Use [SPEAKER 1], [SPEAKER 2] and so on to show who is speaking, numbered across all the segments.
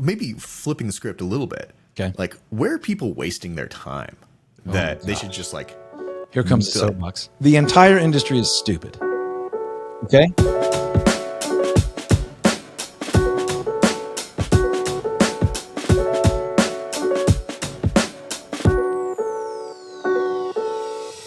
[SPEAKER 1] maybe flipping the script a little bit.
[SPEAKER 2] Okay.
[SPEAKER 1] Like, where are people wasting their time that they should just like...
[SPEAKER 2] Here comes the soapbox. The entire industry is stupid. Okay?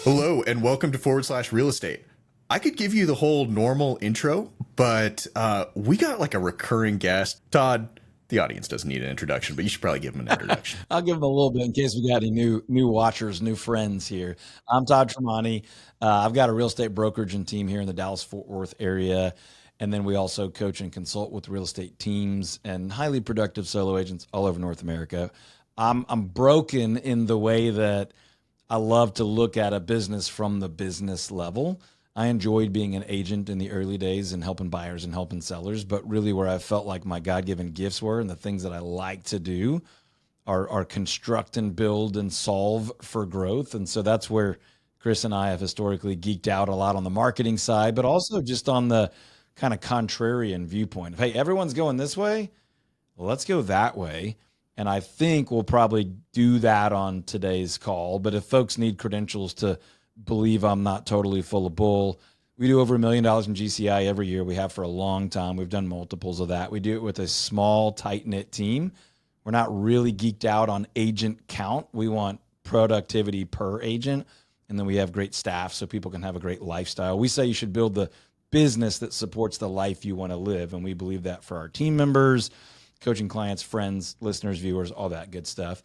[SPEAKER 1] Hello, and welcome to /Real Estate. I could give you the whole normal intro, but we got like a recurring guest. Todd, the audience doesn't need an introduction, but you should probably give him an introduction.
[SPEAKER 2] I'll give them a little bit in case we got any new watchers, new friends here. I'm Todd Tramonte. I've got a real estate brokerage and team here in the Dallas-Fort Worth area. And then we also coach and consult with real estate teams and highly productive solo agents all over North America. I'm broken in the way that I love to look at a business from the business level. I enjoyed being an agent in the early days and helping buyers and helping sellers, but really where I felt like my God-given gifts were and the things that I like to do are construct and build and solve for growth. And so that's where Chris and I have historically geeked out a lot on the marketing side, but also just on the kind of contrarian viewpoint of, hey, everyone's going this way, well, let's go that way. And I think we'll probably do that on today's call. But if folks need credentials to believe I'm not totally full of bull, we do over $1 million in GCI every year. We have for a long time. We've done multiples of that. We do it with a small, tight-knit team. We're not really geeked out on agent count. We want productivity per agent. And then we have great staff so people can have a great lifestyle. We say you should build the business that supports the life you want to live. And we believe that for our team members, coaching clients, friends, listeners, viewers, all that good stuff.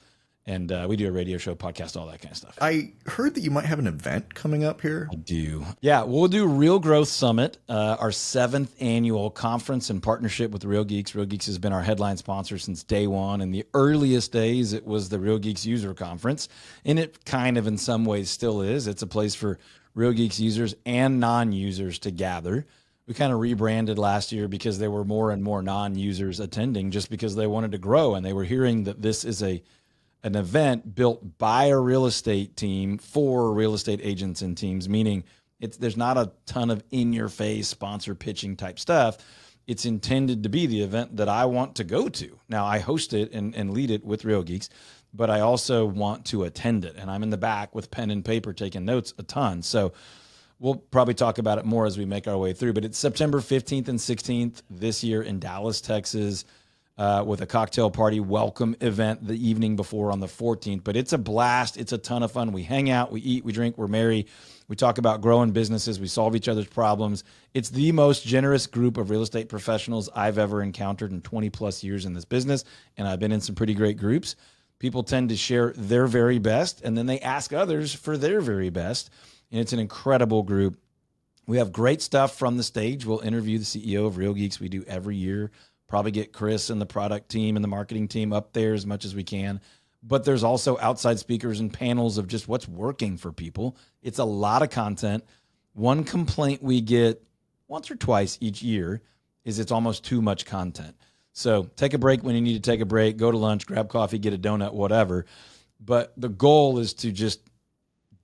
[SPEAKER 2] And we do a radio show, podcast, all that kind of stuff.
[SPEAKER 1] I heard that you might have an event coming up here.
[SPEAKER 2] I do. Yeah, we'll do Real Growth Summit, our 7th annual conference in partnership with Real Geeks. Real Geeks has been our headline sponsor since day one. In the earliest days, it was the Real Geeks User Conference. And it kind of in some ways still is. It's a place for Real Geeks users and non-users to gather. We kind of rebranded last year because there were more and more non-users attending just because they wanted to grow. And they were hearing that this is an event built by a real estate team for real estate agents and teams, meaning there's not a ton of in-your-face sponsor pitching type stuff. It's intended to be the event that I want to go to. Now, I host it and lead it with Real Geeks, but I also want to attend it. And I'm in the back with pen and paper taking notes a ton. So we'll probably talk about it more as we make our way through. But it's September 15th and 16th this year in Dallas, Texas. With a cocktail party welcome event the evening before on the 14th. But it's a blast. It's a ton of fun. We hang out, we eat, we drink, we're merry. We talk about growing businesses. We solve each other's problems. It's the most generous group of real estate professionals I've ever encountered in 20 plus years in this business. And I've been in some pretty great groups. People tend to share their very best, and then they ask others for their very best. And it's an incredible group. We have great stuff from the stage. We'll interview the CEO of Real Geeks. We do every year. Probably get Chris and the product team and the marketing team up there as much as we can. But there's also outside speakers and panels of just what's working for people. It's a lot of content. One complaint we get once or twice each year is it's almost too much content. So take a break when you need to take a break, go to lunch, grab coffee, get a donut, whatever. But the goal is to just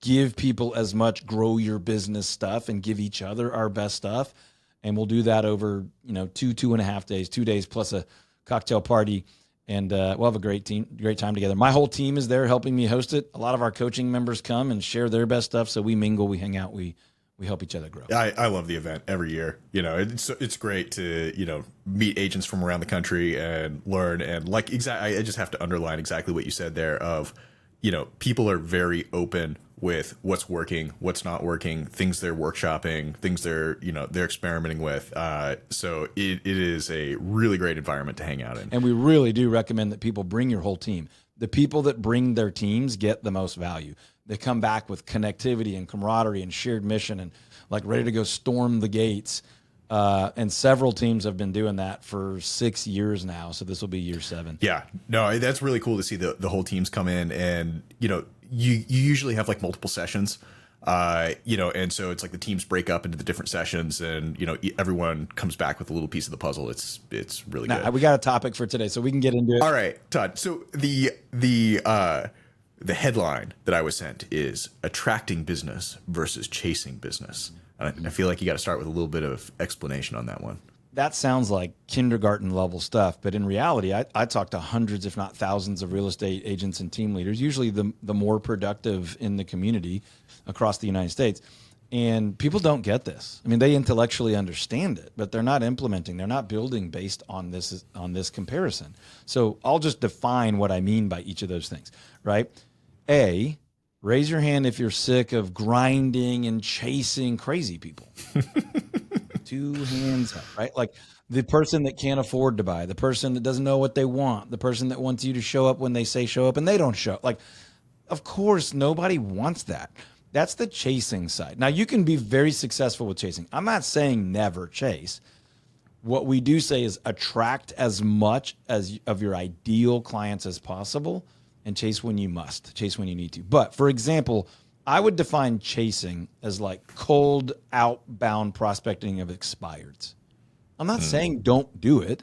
[SPEAKER 2] give people as much grow your business stuff and give each other our best stuff. And we'll do that over, 2.5 days, 2 days plus a cocktail party. And we'll have a great time together. My whole team is there helping me host it. A lot of our coaching members come and share their best stuff. So we mingle, we hang out, we help each other grow.
[SPEAKER 1] I love the event every year. It's great to, meet agents from around the country and learn. And I just have to underline exactly what you said there of, people are very open with what's working, what's not working, things they're workshopping, things they're experimenting with. So it is a really great environment to hang out in.
[SPEAKER 2] And we really do recommend that people bring your whole team. The people that bring their teams get the most value. They come back with connectivity and camaraderie and shared mission and ready to go storm the gates. And several teams have been doing that for 6 years now. So this will be year 7.
[SPEAKER 1] Yeah, no, that's really cool to see the whole teams come in and, you usually have multiple sessions, and so it's the teams break up into the different sessions and, everyone comes back with a little piece of the puzzle. It's really good.
[SPEAKER 2] We got a topic for today, so we can get into it.
[SPEAKER 1] All right, Todd. So the headline that I was sent is attracting business versus chasing business. I feel like you got to start with a little bit of explanation on that one.
[SPEAKER 2] that sounds like kindergarten level stuff, but in reality, I talk to hundreds, if not thousands, of real estate agents and team leaders, usually the more productive in the community across the United States. And people don't get this. I mean, they intellectually understand it, but they're not implementing. They're not building based on this comparison. So I'll just define what I mean by each of those things, right? A, raise your hand if you're sick of grinding and chasing crazy people. 2 hands up, right? Like the person that can't afford to buy, the person that doesn't know what they want, the person that wants you to show up when they say show up and they don't show up. Like, of course, nobody wants that. That's the chasing side. Now, you can be very successful with chasing. I'm not saying never chase. What we do say is attract as much as of your ideal clients as possible and chase when you must, chase when you need to. But for example, I would define chasing as like cold outbound prospecting of expireds. I'm not saying don't do it,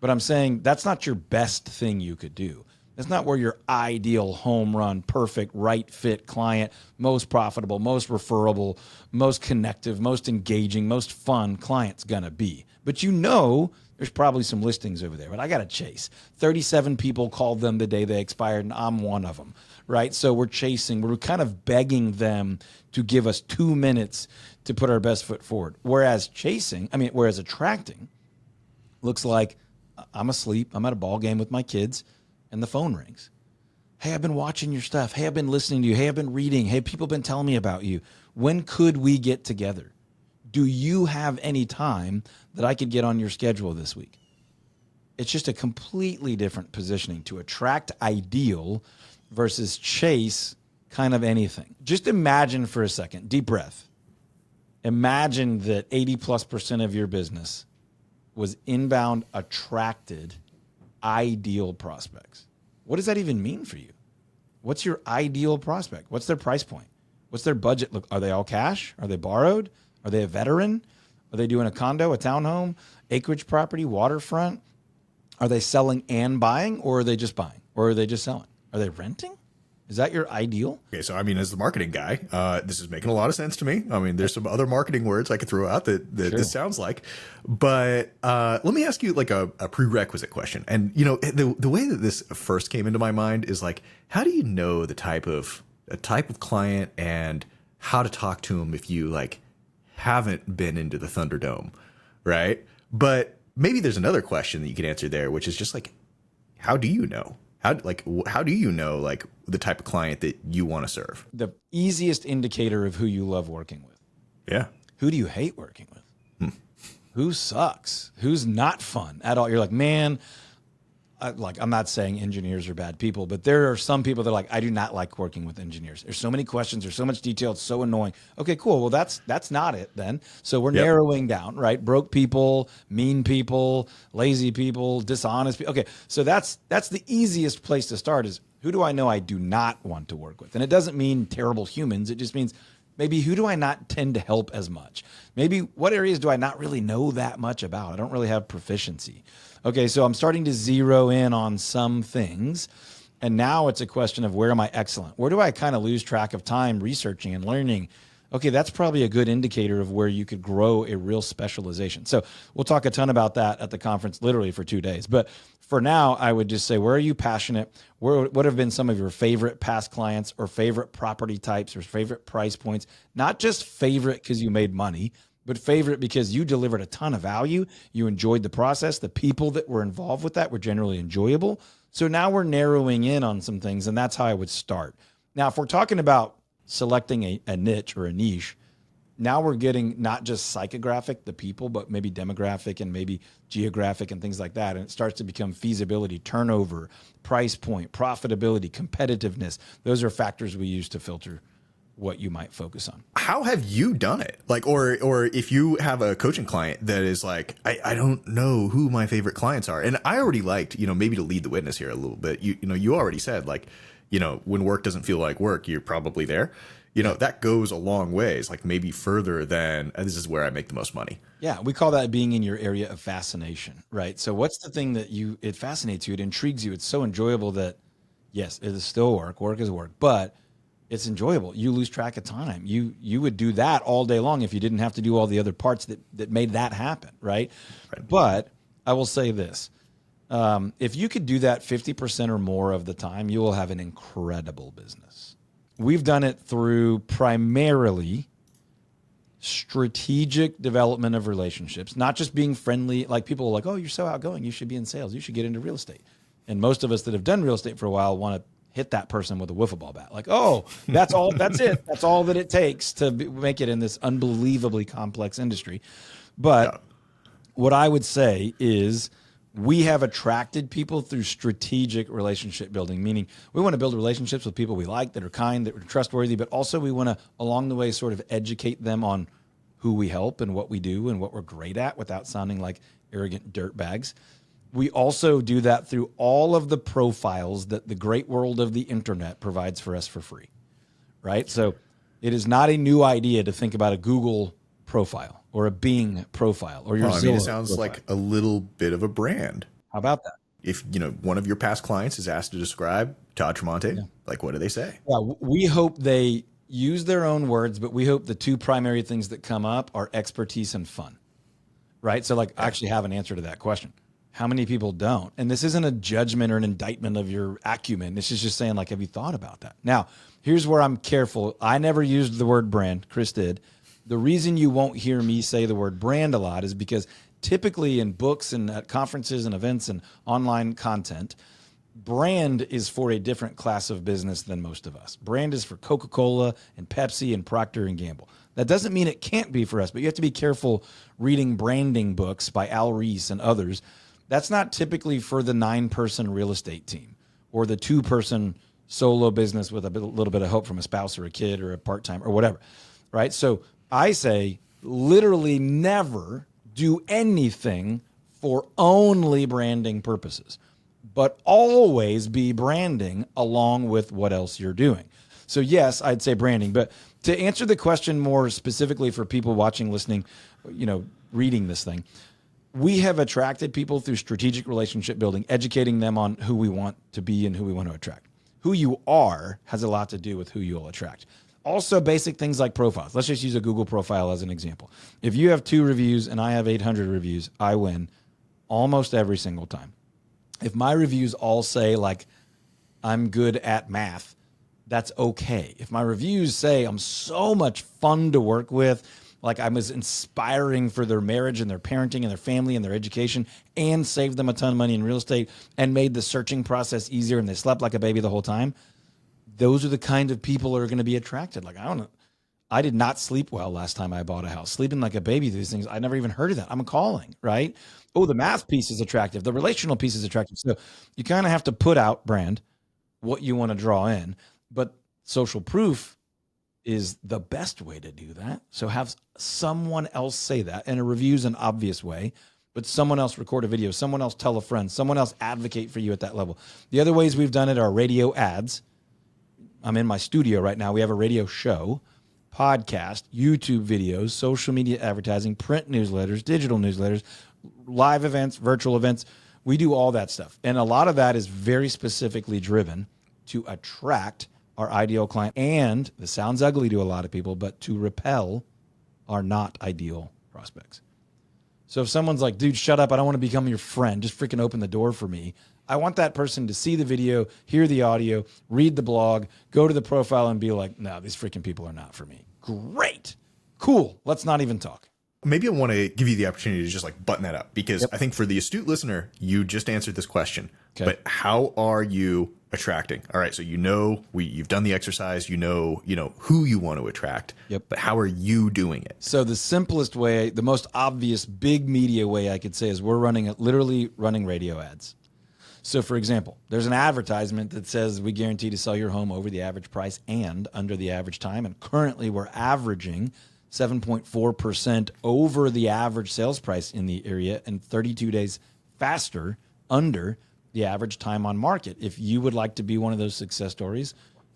[SPEAKER 2] but I'm saying that's not your best thing you could do. That's not where your ideal home run, perfect, right fit client, most profitable, most referable, most connective, most engaging, most fun client's gonna be. But you know there's probably some listings over there, but I got to chase. 37 people called them the day they expired, and I'm one of them, right? So we're chasing. We're kind of begging them to give us 2 minutes to put our best foot forward. Whereas attracting looks like I'm asleep. I'm at a ball game with my kids, and the phone rings. Hey, I've been watching your stuff. Hey, I've been listening to you. Hey, I've been reading. Hey, people have been telling me about you. When could we get together? Do you have any time that I could get on your schedule this week? It's just a completely different positioning to attract ideal versus chase kind of anything. Just imagine for a second, deep breath. Imagine that 80+% of your business was inbound attracted ideal prospects. What does that even mean for you? What's your ideal prospect? What's their price point? What's their budget look? Are they all cash? Are they borrowed? Are they a veteran? Are they doing a condo, a townhome, acreage property, waterfront? Are they selling and buying, or are they just buying? Or are they just selling? Are they renting? Is that your ideal?
[SPEAKER 1] Okay, so I mean, as the marketing guy, this is making a lot of sense to me. I mean, there's some other marketing words I could throw out that sure. This sounds like. But let me ask you like a prerequisite question. And, you know, the way that this first came into my mind is like, how do you know a type of client and how to talk to them if you like haven't been into the Thunderdome, right? But maybe there's another question that you can answer there, which is just like, how do you know? How do you know like the type of client that you want to serve?
[SPEAKER 2] The easiest indicator of who you love working with.
[SPEAKER 1] Yeah.
[SPEAKER 2] Who do you hate working with? Who sucks? Who's not fun at all? You're like, man, I'm not saying engineers are bad people, but there are some people that are like, I do not like working with engineers. There's so many questions. There's so much detail. It's so annoying. Okay, cool. Well, that's not it then. So we're narrowing down, right? Broke people, mean people, lazy people, dishonest people. Okay, so that's the easiest place to start is who do I know I do not want to work with? And it doesn't mean terrible humans. It just means maybe who do I not tend to help as much? Maybe what areas do I not really know that much about? I don't really have proficiency. Okay, so I'm starting to zero in on some things. And now it's a question of where am I excellent? Where do I kind of lose track of time researching and learning? Okay, that's probably a good indicator of where you could grow a real specialization. So we'll talk a ton about that at the conference literally for 2 days. But for now, I would just say, where are you passionate? What have been some of your favorite past clients or favorite property types or favorite price points? Not just favorite because you made money, but favorite because you delivered a ton of value. You enjoyed the process. The people that were involved with that were generally enjoyable. So now we're narrowing in on some things, and that's how I would start. Now, if we're talking about selecting a niche or a niche, now we're getting not just psychographic, the people, but maybe demographic and maybe geographic and things like that. And it starts to become feasibility, turnover, price point, profitability, competitiveness. Those are factors we use to filter what you might focus on.
[SPEAKER 1] How have you done it? Like, or if you have a coaching client that is like, I don't know who my favorite clients are. And I already liked, you know, maybe to lead the witness here a little bit, you know, you already said like, you know, when work doesn't feel like work, you're probably there. You know, that goes a long ways, like maybe further than this is where I make the most money.
[SPEAKER 2] Yeah, we call that being in your area of fascination, right? So what's the thing that it fascinates you, it intrigues you, it's so enjoyable that, yes, it is still work is work, but It's enjoyable. You lose track of time. You would do that all day long if you didn't have to do all the other parts that made that happen, right? But I will say this. If you could do that 50% or more of the time, you will have an incredible business. We've done it through primarily strategic development of relationships, not just being friendly. Like people are like, oh, you're so outgoing. You should be in sales. You should get into real estate. And most of us that have done real estate for a while want to hit that person with a wiffle ball bat. Like, oh, that's all. That's it. That's all that it takes to make it in this unbelievably complex industry. But what I would say is we have attracted people through strategic relationship building, meaning we want to build relationships with people we like, that are kind, that are trustworthy, but also we want to, along the way, sort of educate them on who we help and what we do and what we're great at without sounding like arrogant dirtbags. We also do that through all of the profiles that the great world of the internet provides for us for free, right? So it is not a new idea to think about a Google profile or a Bing profile or your Zillow
[SPEAKER 1] it sounds
[SPEAKER 2] profile.
[SPEAKER 1] like a little bit of a brand.
[SPEAKER 2] How about that?
[SPEAKER 1] If one of your past clients is asked to describe Todd Tramonte, like what do they say?
[SPEAKER 2] Yeah, we hope they use their own words, but we hope the two primary things that come up are expertise and fun, right? So like I actually have an answer to that question. How many people don't? And this isn't a judgment or an indictment of your acumen. This is just saying, like, have you thought about that? Now, here's where I'm careful. I never used the word brand. Chris did. The reason you won't hear me say the word brand a lot is because typically in books and at conferences and events and online content, brand is for a different class of business than most of us. Brand is for Coca-Cola and Pepsi and Procter and Gamble. That doesn't mean it can't be for us, but you have to be careful reading branding books by Al Reese and others. That's not typically for the 9-person real estate team or the 2-person solo business with a little bit of help from a spouse or a kid or a part-time or whatever, right? So I say literally never do anything for only branding purposes, but always be branding along with what else you're doing. So yes, I'd say branding, but to answer the question more specifically for people watching, listening, reading this thing, we have attracted people through strategic relationship building, educating them on who we want to be and who we want to attract. Who you are has a lot to do with who you'll attract. Also, basic things like profiles. Let's just use a Google profile as an example. If you have 2 reviews and I have 800 reviews, I win almost every single time. If my reviews all say like, I'm good at math, that's okay. If my reviews say I'm so much fun to work with, like I was inspiring for their marriage and their parenting and their family and their education and saved them a ton of money in real estate and made the searching process easier and they slept like a baby the whole time, those are the kind of people that are going to be attracted. Like, I don't know. I did not sleep well last time I bought a house. Sleeping like a baby through these things, I never even heard of that. I'm calling, right? Oh, the math piece is attractive. The relational piece is attractive. So you kind of have to put out brand, what you want to draw in, but social proof is the best way to do that. So have someone else say that, and a review's an obvious way, but someone else record a video, someone else tell a friend, someone else advocate for you at that level. The other ways we've done it are radio ads. I'm in my studio right now. We have a radio show, podcast, YouTube videos, social media advertising, print newsletters, digital newsletters, live events, virtual events. We do all that stuff. And a lot of that is very specifically driven to attract our ideal client. And this sounds ugly to a lot of people, but to repel our not ideal prospects. So if someone's like, dude, shut up, I don't want to become your friend, just freaking open the door for me, I want that person to see the video, hear the audio, read the blog, go to the profile and be like, no, these freaking people are not for me. Great. Cool. Let's not even talk.
[SPEAKER 1] Maybe I want to give you the opportunity to just like button that up, because I think for the astute listener, you just answered this question. Okay. But how are you attracting? All right, so you've done the exercise, you know who you want to attract. Yep. But how are you doing it?
[SPEAKER 2] So the simplest way, the most obvious big media way I could say is we're literally running radio ads. So for example, there's an advertisement that says we guarantee to sell your home over the average price and under the average time, and currently we're averaging 7.4% over the average sales price in the area and 32 days faster under the average time on market. If you would like to be one of those success stories,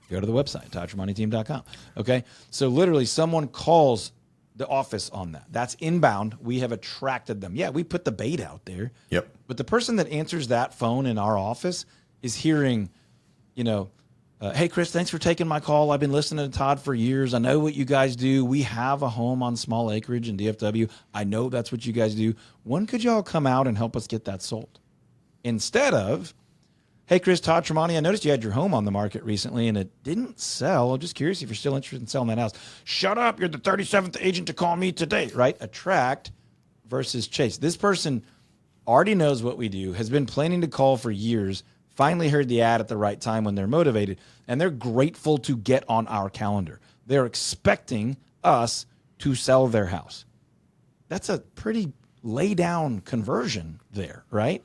[SPEAKER 2] go to the website, ToddTramonteTeam.com. Okay. So literally someone calls the office on that. That's inbound. We have attracted them. Yeah, we put the bait out there. Yep. But the person that answers that phone in our office is hearing, Hey, Chris, thanks for taking my call. I've been listening to Todd for years. I know what you guys do. We have a home on small acreage in DFW. I know that's what you guys do. When could y'all come out and help us get that sold? Instead of, hey, Chris, Todd Tramonte, I noticed you had your home on the market recently and it didn't sell. I'm just curious if you're still interested in selling that house. Shut up. You're the 37th agent to call me today, right? Attract versus chase. This person already knows what we do, has been planning to call for years, finally heard the ad at the right time when they're motivated, and they're grateful to get on our calendar. They're expecting us to sell their house. That's a pretty lay down conversion there, right?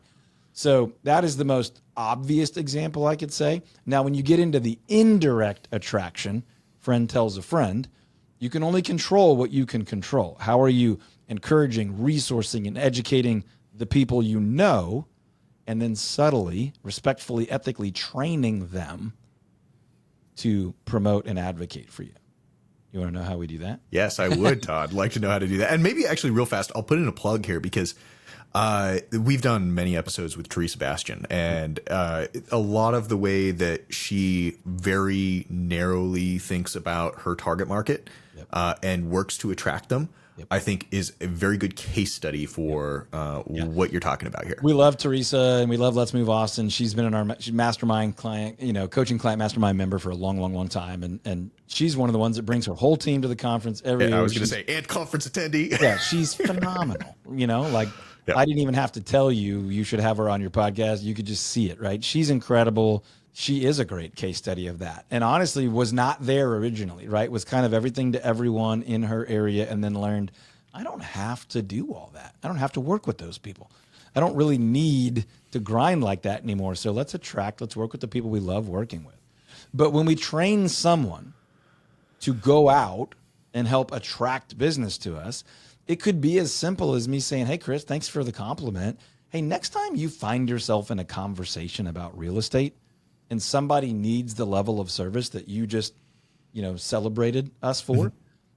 [SPEAKER 2] So that is the most obvious example I could say. Now, when you get into the indirect attraction, friend tells a friend, you can only control what you can control. How are you encouraging, resourcing, and educating the people you know, and then subtly, respectfully, ethically training them to promote and advocate for you? You want to know how we do that?
[SPEAKER 1] Yes, I would, Todd. Like to know how to do that. And maybe actually real fast, I'll put in a plug here because we've done many episodes with Teresa Bastian, and a lot of the way that she very narrowly thinks about her target market and works to attract them, I think is a very good case study for what you're talking about here.
[SPEAKER 2] We love Teresa and we love Let's Move Austin. She's been in our mastermind client, coaching client mastermind member for a long, long, long time. And she's one of the ones that brings her whole team to the conference every year.
[SPEAKER 1] I was going to say, and conference attendee.
[SPEAKER 2] Yeah, she's phenomenal. I didn't even have to tell you should have her on your podcast. You could just see it, right? She's incredible. She is a great case study of that. And honestly, was not there originally, right? Was kind of everything to everyone in her area, and then learned, I don't have to do all that. I don't have to work with those people. I don't really need to grind like that anymore. So let's work with the people we love working with. But when we train someone to go out and help attract business to us, it could be as simple as me saying, hey, Chris, thanks for the compliment. Hey, next time you find yourself in a conversation about real estate, and somebody needs the level of service that you just, celebrated us for,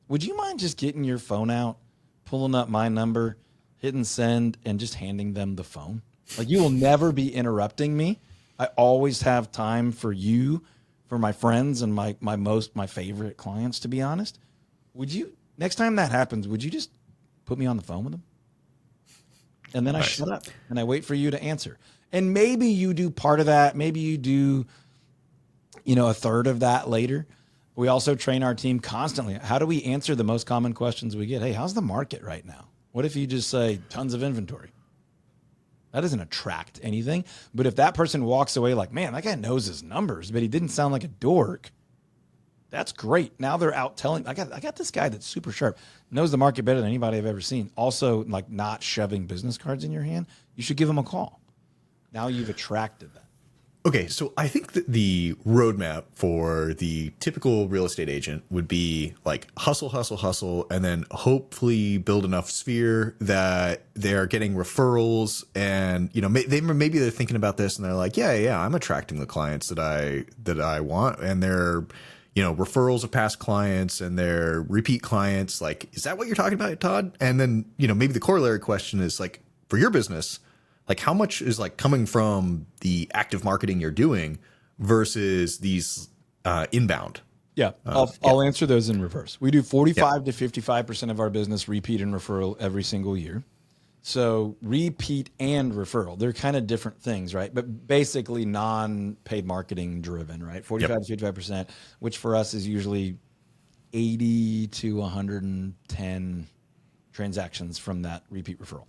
[SPEAKER 2] would you mind just getting your phone out, pulling up my number, hitting send, and just handing them the phone? Like, you will never be interrupting me. I always have time for you, for my friends, and my favorite clients, to be honest. Would you, next time that happens, would you just put me on the phone with them? And then I shut up and I wait for you to answer. And maybe you do part of that. Maybe you do, a third of that later. We also train our team constantly. How do we answer the most common questions we get? Hey, how's the market right now? What if you just say tons of inventory? That doesn't attract anything. But if that person walks away like, man, that guy knows his numbers, but he didn't sound like a dork, that's great. Now they're out telling, I got this guy that's super sharp, knows the market better than anybody I've ever seen. Also, like, not shoving business cards in your hand. You should give him a call. Now you've attracted that.
[SPEAKER 1] Okay, so I think that the roadmap for the typical real estate agent would be like hustle, hustle, hustle, and then hopefully build enough sphere that they're getting referrals, and maybe they're thinking about this and they're like, yeah, I'm attracting the clients that I want, and they're referrals of past clients and their repeat clients. Like, is that what you're talking about, Todd? And then maybe the corollary question is like, for your business, like, how much is like coming from the active marketing you're doing versus these inbound?
[SPEAKER 2] Yeah, I'll answer those in reverse. We do 45 to 55% of our business repeat and referral every single year. So repeat and referral, they're kind of different things, right? But basically non-paid marketing driven, right? 45 to 55%, which for us is usually 80 to 110 transactions from that repeat referral.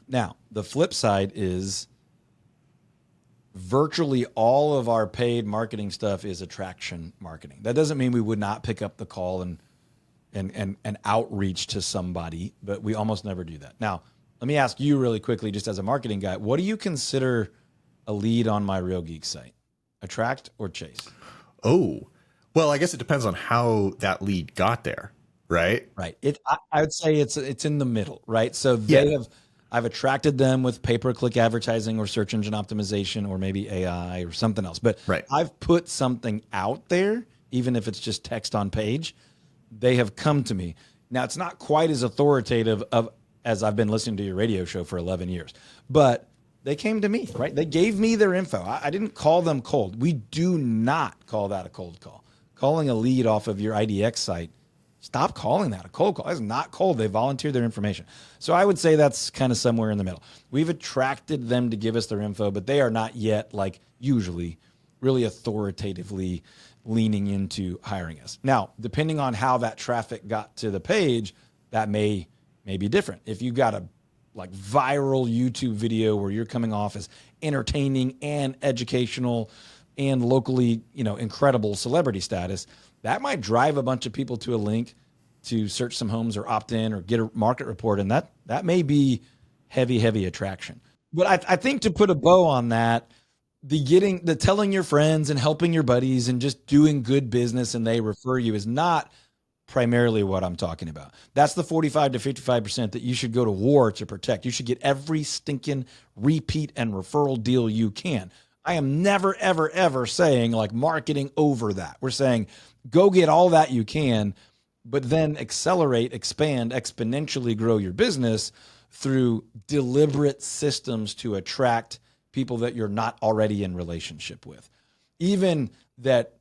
[SPEAKER 2] Now, the flip side is virtually all of our paid marketing stuff is attraction marketing. That doesn't mean we would not pick up the call and outreach to somebody, but we almost never do that. Now, let me ask you really quickly, just as a marketing guy, what do you consider a lead on my Real Geek site? Attract or chase?
[SPEAKER 1] Oh, well, I guess it depends on how that lead got there, right?
[SPEAKER 2] Right. I would say it's in the middle, right? So I've attracted them with pay-per-click advertising or search engine optimization or maybe AI or something else. But I've put something out there, even if it's just text on page. They have come to me. Now, it's not quite as authoritative as I've been listening to your radio show for 11 years. But They came to me, right? They gave me their info. I didn't call them cold. We do not call that a cold call. Calling a lead off of your IDX site, stop calling that a cold call. It's not cold. They volunteered their information. So I would say that's kind of somewhere in the middle. We've attracted them to give us their info, but they are not yet, like usually, really authoritatively leaning into hiring us. Now, depending on how that traffic got to the page, that may be different. If you got a like viral YouTube video where you're coming off as entertaining and educational and locally, incredible celebrity status, that might drive a bunch of people to a link to search some homes or opt in or get a market report. And that may be heavy attraction. But I think to put a bow on that, the telling your friends and helping your buddies and just doing good business and they refer you is not primarily what I'm talking about. That's the 45 to 55% that you should go to war to protect. You should get every stinking repeat and referral deal you can. I am never, ever, ever saying like marketing over that. We're saying go get all that you can, but then accelerate, expand, exponentially grow your business through deliberate systems to attract people that you're not already in relationship with. Even that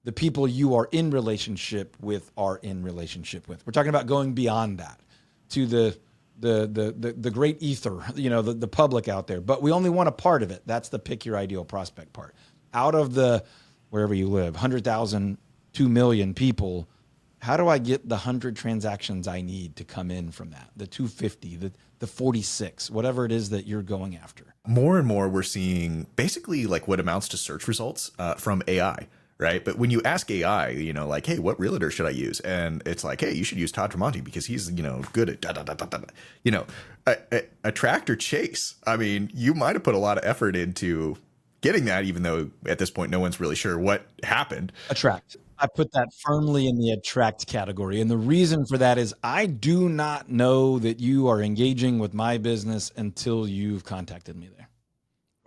[SPEAKER 2] the people you are in relationship with are in relationship with. We're talking about going beyond that to the great ether, the public out there. But we only want a part of it. That's the pick your ideal prospect part. Out of the, wherever you live, 100,000, 2 million people, how do I get the 100 transactions I need to come in from that? The 250, the 46, whatever it is that you're going after.
[SPEAKER 1] More and more, we're seeing basically like what amounts to search results from AI. Right. But when you ask AI, like, hey, what realtor should I use? And it's like, hey, you should use Todd Tramonte because he's, good at da, da, da, da, da. Attract or chase. I mean, you might have put a lot of effort into getting that, even though at this point, no one's really sure what happened.
[SPEAKER 2] Attract. I put that firmly in the attract category. And the reason for that is I do not know that you are engaging with my business until you've contacted me there.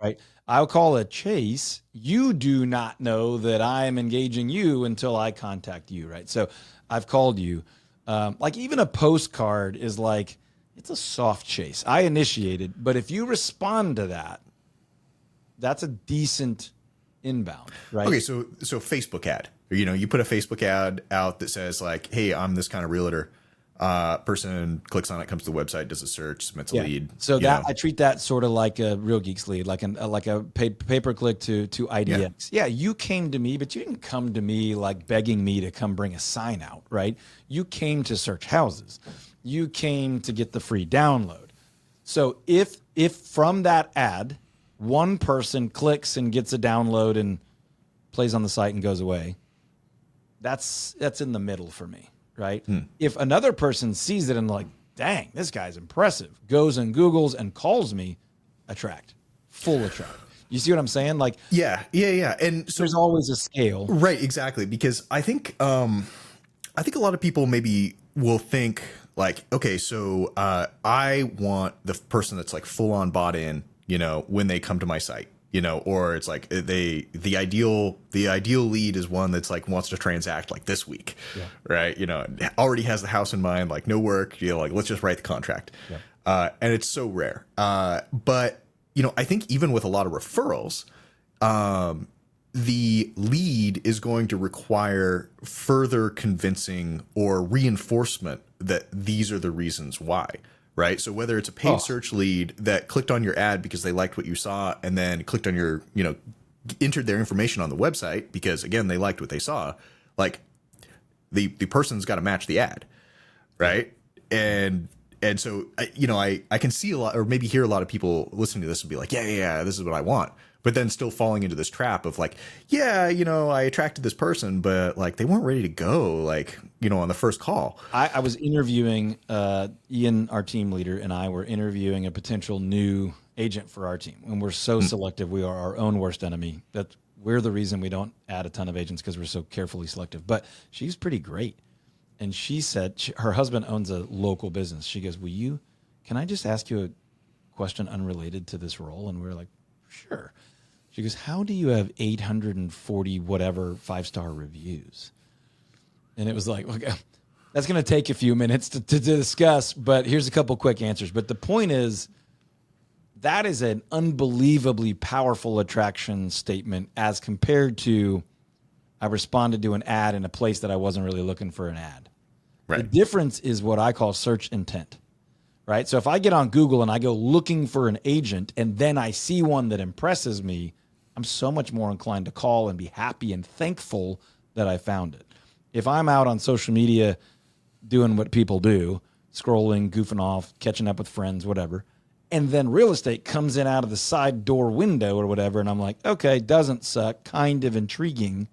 [SPEAKER 2] Right. I'll call a chase. You do not know that I'm engaging you until I contact you. Right. So I've called you. Like even a postcard is like, it's a soft chase. I initiated, but if you respond to that, that's a decent inbound. Right.
[SPEAKER 1] Okay. So Facebook ad, you put a Facebook ad out that says like, hey, I'm this kind of realtor. Person clicks on it, comes to the website, does a search, submits a lead.
[SPEAKER 2] So I treat that sort of like a Real Geeks lead, like a pay-per-click to IDX. Yeah, you came to me, but you didn't come to me like begging me to come bring a sign out, right? You came to search houses. You came to get the free download. So if from that ad, one person clicks and gets a download and plays on the site and goes away, that's in the middle for me. Right. If another person sees it and like, dang, this guy's impressive, goes and Googles and calls me, full attract. You see what I'm saying? Like,
[SPEAKER 1] yeah. And so
[SPEAKER 2] there's always a scale.
[SPEAKER 1] Right. Exactly. Because I think a lot of people maybe will think like, okay, so I want the person that's like full on bought in, when they come to my site. Or it's like the ideal lead is one that's like wants to transact like this week, right? Already has the house in mind, like no work, like let's just write the contract. Yeah. And it's so rare. But I think even with a lot of referrals, the lead is going to require further convincing or reinforcement that these are the reasons why. Right. So whether it's a paid search lead that clicked on your ad because they liked what you saw and then clicked on your, entered their information on the website because, again, they liked what they saw, like the person's got to match the ad. Right. And so, I can see a lot or maybe hear a lot of people listening to this and be like, yeah, this is what I want. But then still falling into this trap of like, I attracted this person, but like they weren't ready to go, like, on the first call.
[SPEAKER 2] I was interviewing Ian, our team leader, and I were interviewing a potential new agent for our team. And we're so selective. We are our own worst enemy. That we're the reason we don't add a ton of agents because we're so carefully selective. But she's pretty great. And she said her husband owns a local business. She goes, can I just ask you a question unrelated to this role? And we're like, sure. She goes, how do you have 840 whatever 5-star reviews? And it was like, okay, that's going to take a few minutes to discuss, but here's a couple quick answers. But the point is, that is an unbelievably powerful attraction statement as compared to I responded to an ad in a place that I wasn't really looking for an ad.
[SPEAKER 1] Right.
[SPEAKER 2] The difference is what I call search intent, right? So if I get on Google and I go looking for an agent and then I see one that impresses me, I'm so much more inclined to call and be happy and thankful that I found it. If I'm out on social media doing what people do, scrolling, goofing off, catching up with friends, whatever, and then real estate comes in out of the side door window or whatever, and I'm like, okay, doesn't suck, kind of intriguing.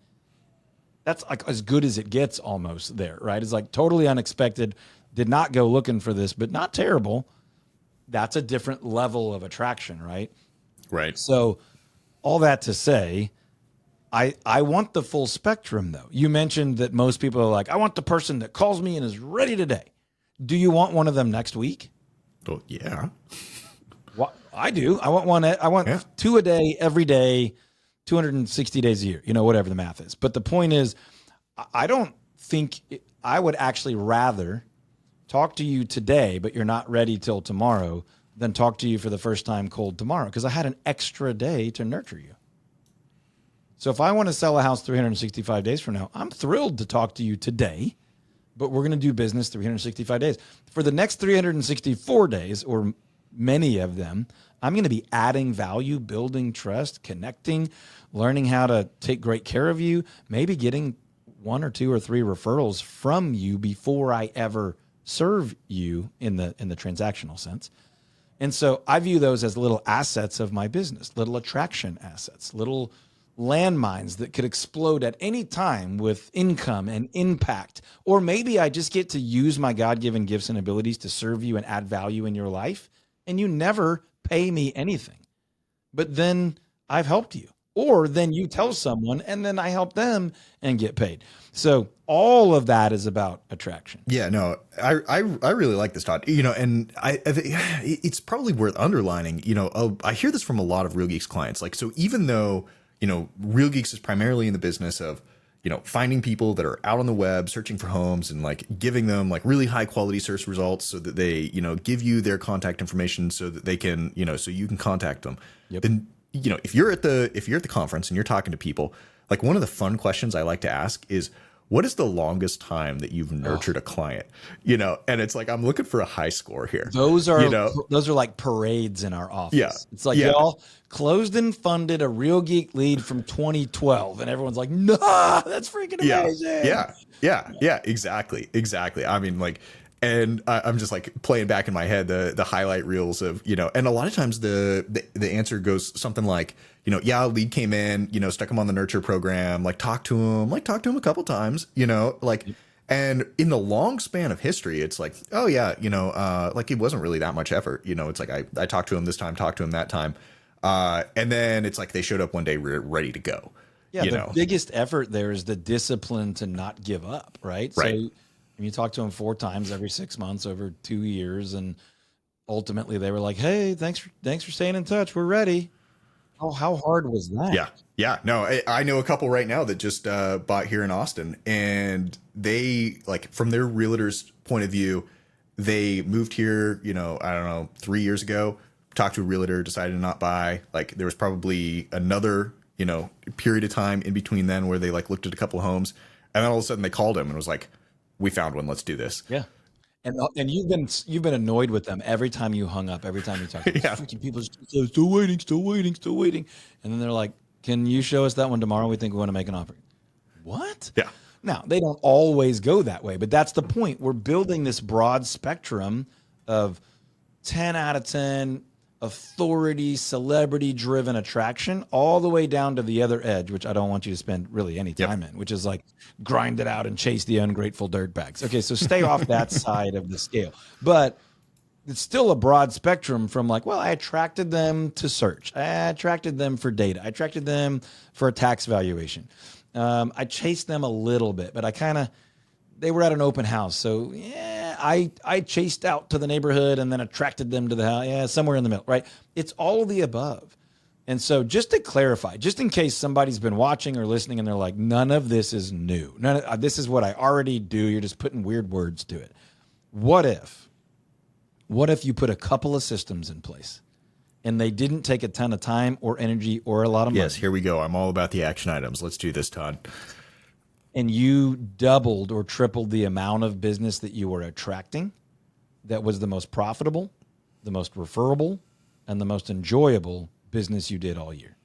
[SPEAKER 2] That's like as good as it gets almost there, right? It's like totally unexpected, did not go looking for this, but not terrible. That's a different level of attraction, right?
[SPEAKER 1] Right.
[SPEAKER 2] So all that to say, I want the full spectrum, though. You mentioned that most people are like, I want the person that calls me and is ready today. Do you want one of them next week?
[SPEAKER 1] Oh, yeah.
[SPEAKER 2] Well, I do. I want one. I want 2 a day, every day, 260 days a year, whatever the math is. But the point is, I don't think I would actually rather talk to you today, but you're not ready till tomorrow, than talk to you for the first time cold tomorrow, because I had an extra day to nurture you. So if I want to sell a house 365 days from now, I'm thrilled to talk to you today, but we're going to do business 365 days. For the next 364 days, or many of them, I'm going to be adding value, building trust, connecting, learning how to take great care of you, maybe getting 1 or 2 or 3 referrals from you before I ever serve you in the transactional sense. And so I view those as little assets of my business, little attraction assets, little landmines that could explode at any time with income and impact. Or maybe I just get to use my God-given gifts and abilities to serve you and add value in your life, and you never pay me anything. But then I've helped you. Or then you tell someone and then I help them and get paid. So all of that is about attraction.
[SPEAKER 1] Yeah, no, I really like this, Todd. And I think it's probably worth underlining. I hear this from a lot of Real Geeks clients. Like, so even though Real Geeks is primarily in the business of finding people that are out on the web searching for homes and like giving them like really high quality search results so that they give you their contact information so that they can so you can contact them.
[SPEAKER 2] Yep.
[SPEAKER 1] Then if you're at the conference and you're talking to people, like one of the fun questions I like to ask is, what is the longest time that you've nurtured a client? And it's like, I'm looking for a high score here.
[SPEAKER 2] Those are like parades in our office.
[SPEAKER 1] Yeah.
[SPEAKER 2] It's like, y'all closed and funded a Real Geek lead from 2012. And everyone's like, nah, that's freaking amazing.
[SPEAKER 1] Yeah, exactly. I mean, like, and I'm just like playing back in my head the highlight reels of, and a lot of times the answer goes something like, a lead came in, stuck him on the nurture program, like talked to him a couple times, and in the long span of history, it's like, oh yeah, like it wasn't really that much effort. It's like I talked to him this time, talked to him that time. And then it's like they showed up one day ready to go.
[SPEAKER 2] Yeah, the biggest effort there is the discipline to not give up, right?
[SPEAKER 1] Right.
[SPEAKER 2] So you talk to them 4 times every 6 months over 2 years, and ultimately they were like, hey, thanks for staying in touch. We're ready. Oh, how hard was that?
[SPEAKER 1] Yeah. No, I know a couple right now that just bought here in Austin, and they, like, from their realtor's point of view, they moved here, I don't know, 3 years ago, talked to a realtor, decided to not buy. Like, there was probably another, period of time in between then where they like looked at a couple of homes, and then all of a sudden they called him and was like, we found one. Let's do this.
[SPEAKER 2] Yeah. And you've been annoyed with them every time you hung up, every time you talked.
[SPEAKER 1] Yeah.
[SPEAKER 2] Freaking people still waiting. And then they're like, can you show us that one tomorrow? We think we want to make an offer. What?
[SPEAKER 1] Yeah.
[SPEAKER 2] Now, they don't always go that way, but that's the point. We're building this broad spectrum of 10 out of 10 authority, celebrity-driven attraction, all the way down to the other edge, which I don't want you to spend really any time in, which is like grind it out and chase the ungrateful dirtbags. Okay, so stay off that side of the scale. But it's still a broad spectrum from like, well, I attracted them to search. I attracted them for data. I attracted them for a tax valuation. I chased them a little bit, but they were at an open house. So yeah, I chased out to the neighborhood and then attracted them to the house. Yeah, somewhere in the middle, right? It's all of the above. And so just to clarify, just in case somebody's been watching or listening and they're like, none of this is new. This is what I already do. You're just putting weird words to it. What if you put a couple of systems in place and they didn't take a ton of time or energy or a lot of money.
[SPEAKER 1] Yes, here we go. I'm all about the action items. Let's do this, Todd.
[SPEAKER 2] And you doubled or tripled the amount of business that you were attracting that was the most profitable, the most referable, and the most enjoyable business you did all year.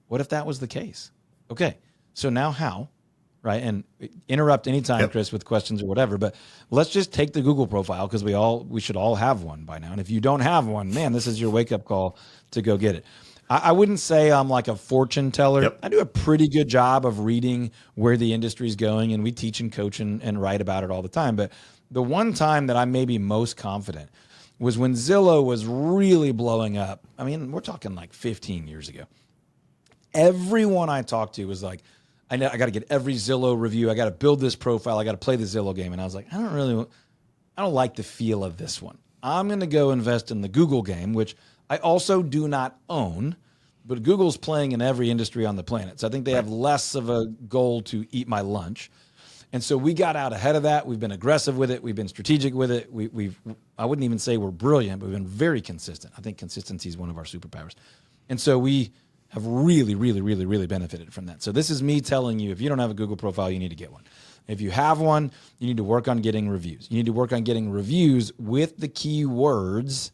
[SPEAKER 2] What if that was the case? Okay, so now how, right? And interrupt anytime, Chris, with questions or whatever, but let's just take the Google profile because we should all have one by now. And if you don't have one, man, this is your wake-up call to go get it. I wouldn't say I'm like a fortune teller.
[SPEAKER 1] Yep.
[SPEAKER 2] I do a pretty good job of reading where the industry is going, and we teach and coach and write about it all the time. But the one time that I may be most confident was when Zillow was really blowing up. I mean, we're talking like 15 years ago. Everyone I talked to was like, I got to get every Zillow review. I got to build this profile. I got to play the Zillow game. And I was like, I don't like the feel of this one. I'm going to go invest in the Google game, which I also do not own, but Google's playing in every industry on the planet. So I think they have less of a goal to eat my lunch. And so we got out ahead of that. We've been aggressive with it. We've been strategic with it. I wouldn't even say we're brilliant, but we've been very consistent. I think consistency is one of our superpowers. And so we have really, really, really, really benefited from that. So this is me telling you, if you don't have a Google profile, you need to get one. If you have one, you need to work on getting reviews. You need to work on getting reviews with the keywords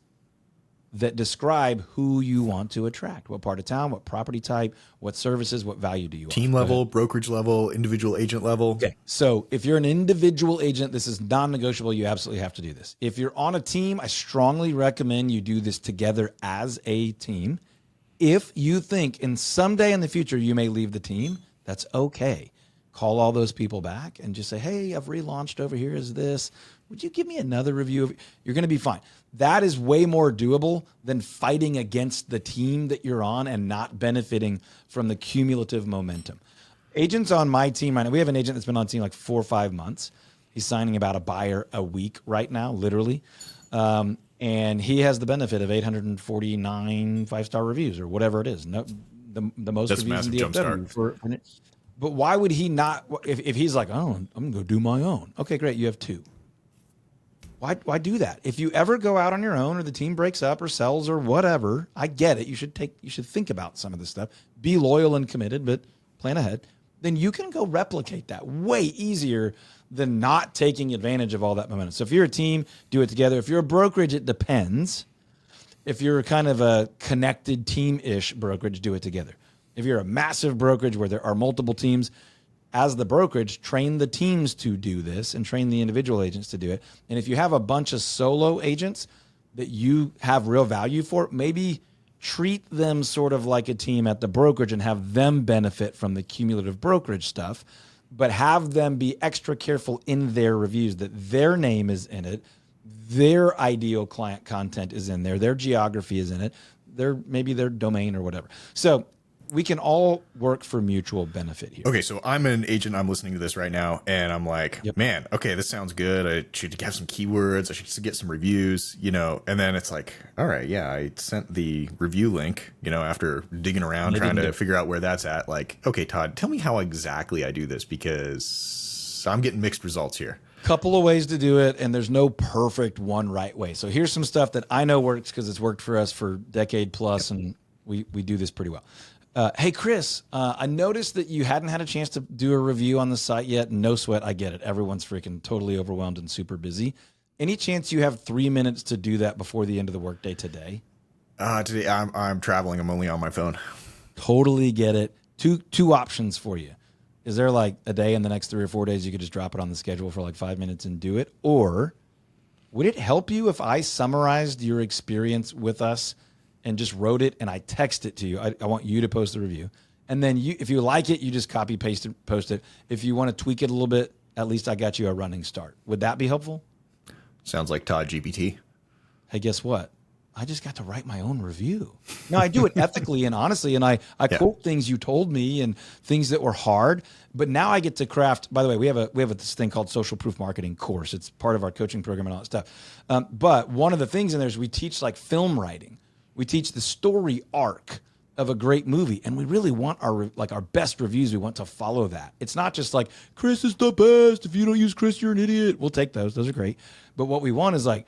[SPEAKER 2] that describe who you want to attract. What part of town, what property type, what services, what value do you offer?
[SPEAKER 1] Team level, brokerage level, individual agent level.
[SPEAKER 2] Okay. So if you're an individual agent, this is non-negotiable. You absolutely have to do this. If you're on a team, I strongly recommend you do this together as a team. If you think in someday in the future you may leave the team, that's okay. Call all those people back and just say, hey, I've relaunched over here as this. Would you give me another review? You're going to be fine. That is way more doable than fighting against the team that you're on and not benefiting from the cumulative momentum. Agents on my team right now, we have an agent that's been on the team like 4 or 5 months. He's signing about a buyer a week right now, literally. And he has the benefit of 849 5-star reviews or whatever it is. No, the most
[SPEAKER 1] That's
[SPEAKER 2] reviews in
[SPEAKER 1] massive
[SPEAKER 2] DFW. But why would he not, if he's like, oh, I'm going to go do my own. Okay, great. You have 2. Why do that? If you ever go out on your own or the team breaks up or sells or whatever, I get it. You should think about some of this stuff. Be loyal and committed, but plan ahead. Then you can go replicate that way easier than not taking advantage of all that momentum. So if you're a team, do it together. If you're a brokerage, it depends. If you're kind of a connected team-ish brokerage, do it together. If you're a massive brokerage where there are multiple teams, as the brokerage, train the teams to do this and train the individual agents to do it. And if you have a bunch of solo agents that you have real value for, maybe treat them sort of like a team at the brokerage and have them benefit from the cumulative brokerage stuff, but have them be extra careful in their reviews that their name is in it, their ideal client content is in there, their geography is in it, maybe their domain or whatever. So we can all work for mutual benefit here.
[SPEAKER 1] Okay, so I'm an agent. I'm listening to this right now, and I'm like, man, okay, this sounds good. I should have some keywords. I should get some reviews, And then it's like, all right, yeah, I sent the review link, after digging around trying to figure out where that's at. Like, okay, Todd, tell me how exactly I do this because I'm getting mixed results here.
[SPEAKER 2] Couple of ways to do it, and there's no perfect one right way. So here's some stuff that I know works because it's worked for us for a decade plus, and we do this pretty well. Hey, Chris, I noticed that you hadn't had a chance to do a review on the site yet. No sweat. I get it. Everyone's freaking totally overwhelmed and super busy. Any chance you have 3 minutes to do that before the end of the workday today?
[SPEAKER 1] Today I'm traveling. I'm only on my phone.
[SPEAKER 2] Totally get it. Two options for you. Is there like a day in the next 3 or 4 days you could just drop it on the schedule for like 5 minutes and do it? Or would it help you if I summarized your experience with us and just wrote it and I text it to you? I want you to post the review. And then if you like it, you just copy, paste it, post it. If you want to tweak it a little bit, at least I got you a running start. Would that be helpful?
[SPEAKER 1] Sounds like Todd GPT.
[SPEAKER 2] Hey, guess what? I just got to write my own review. No, I do it ethically and honestly, and I quote things you told me and things that were hard. But now I get to craft. By the way, we have this thing called Social Proof Marketing course. It's part of our coaching program and all that stuff. But one of the things in there is we teach like film writing. We teach the story arc of a great movie, and we really want our best reviews. We want to follow that. It's not just like Chris is the best. If you don't use Chris, you're an idiot. We'll take those. Those are great. But what we want is like,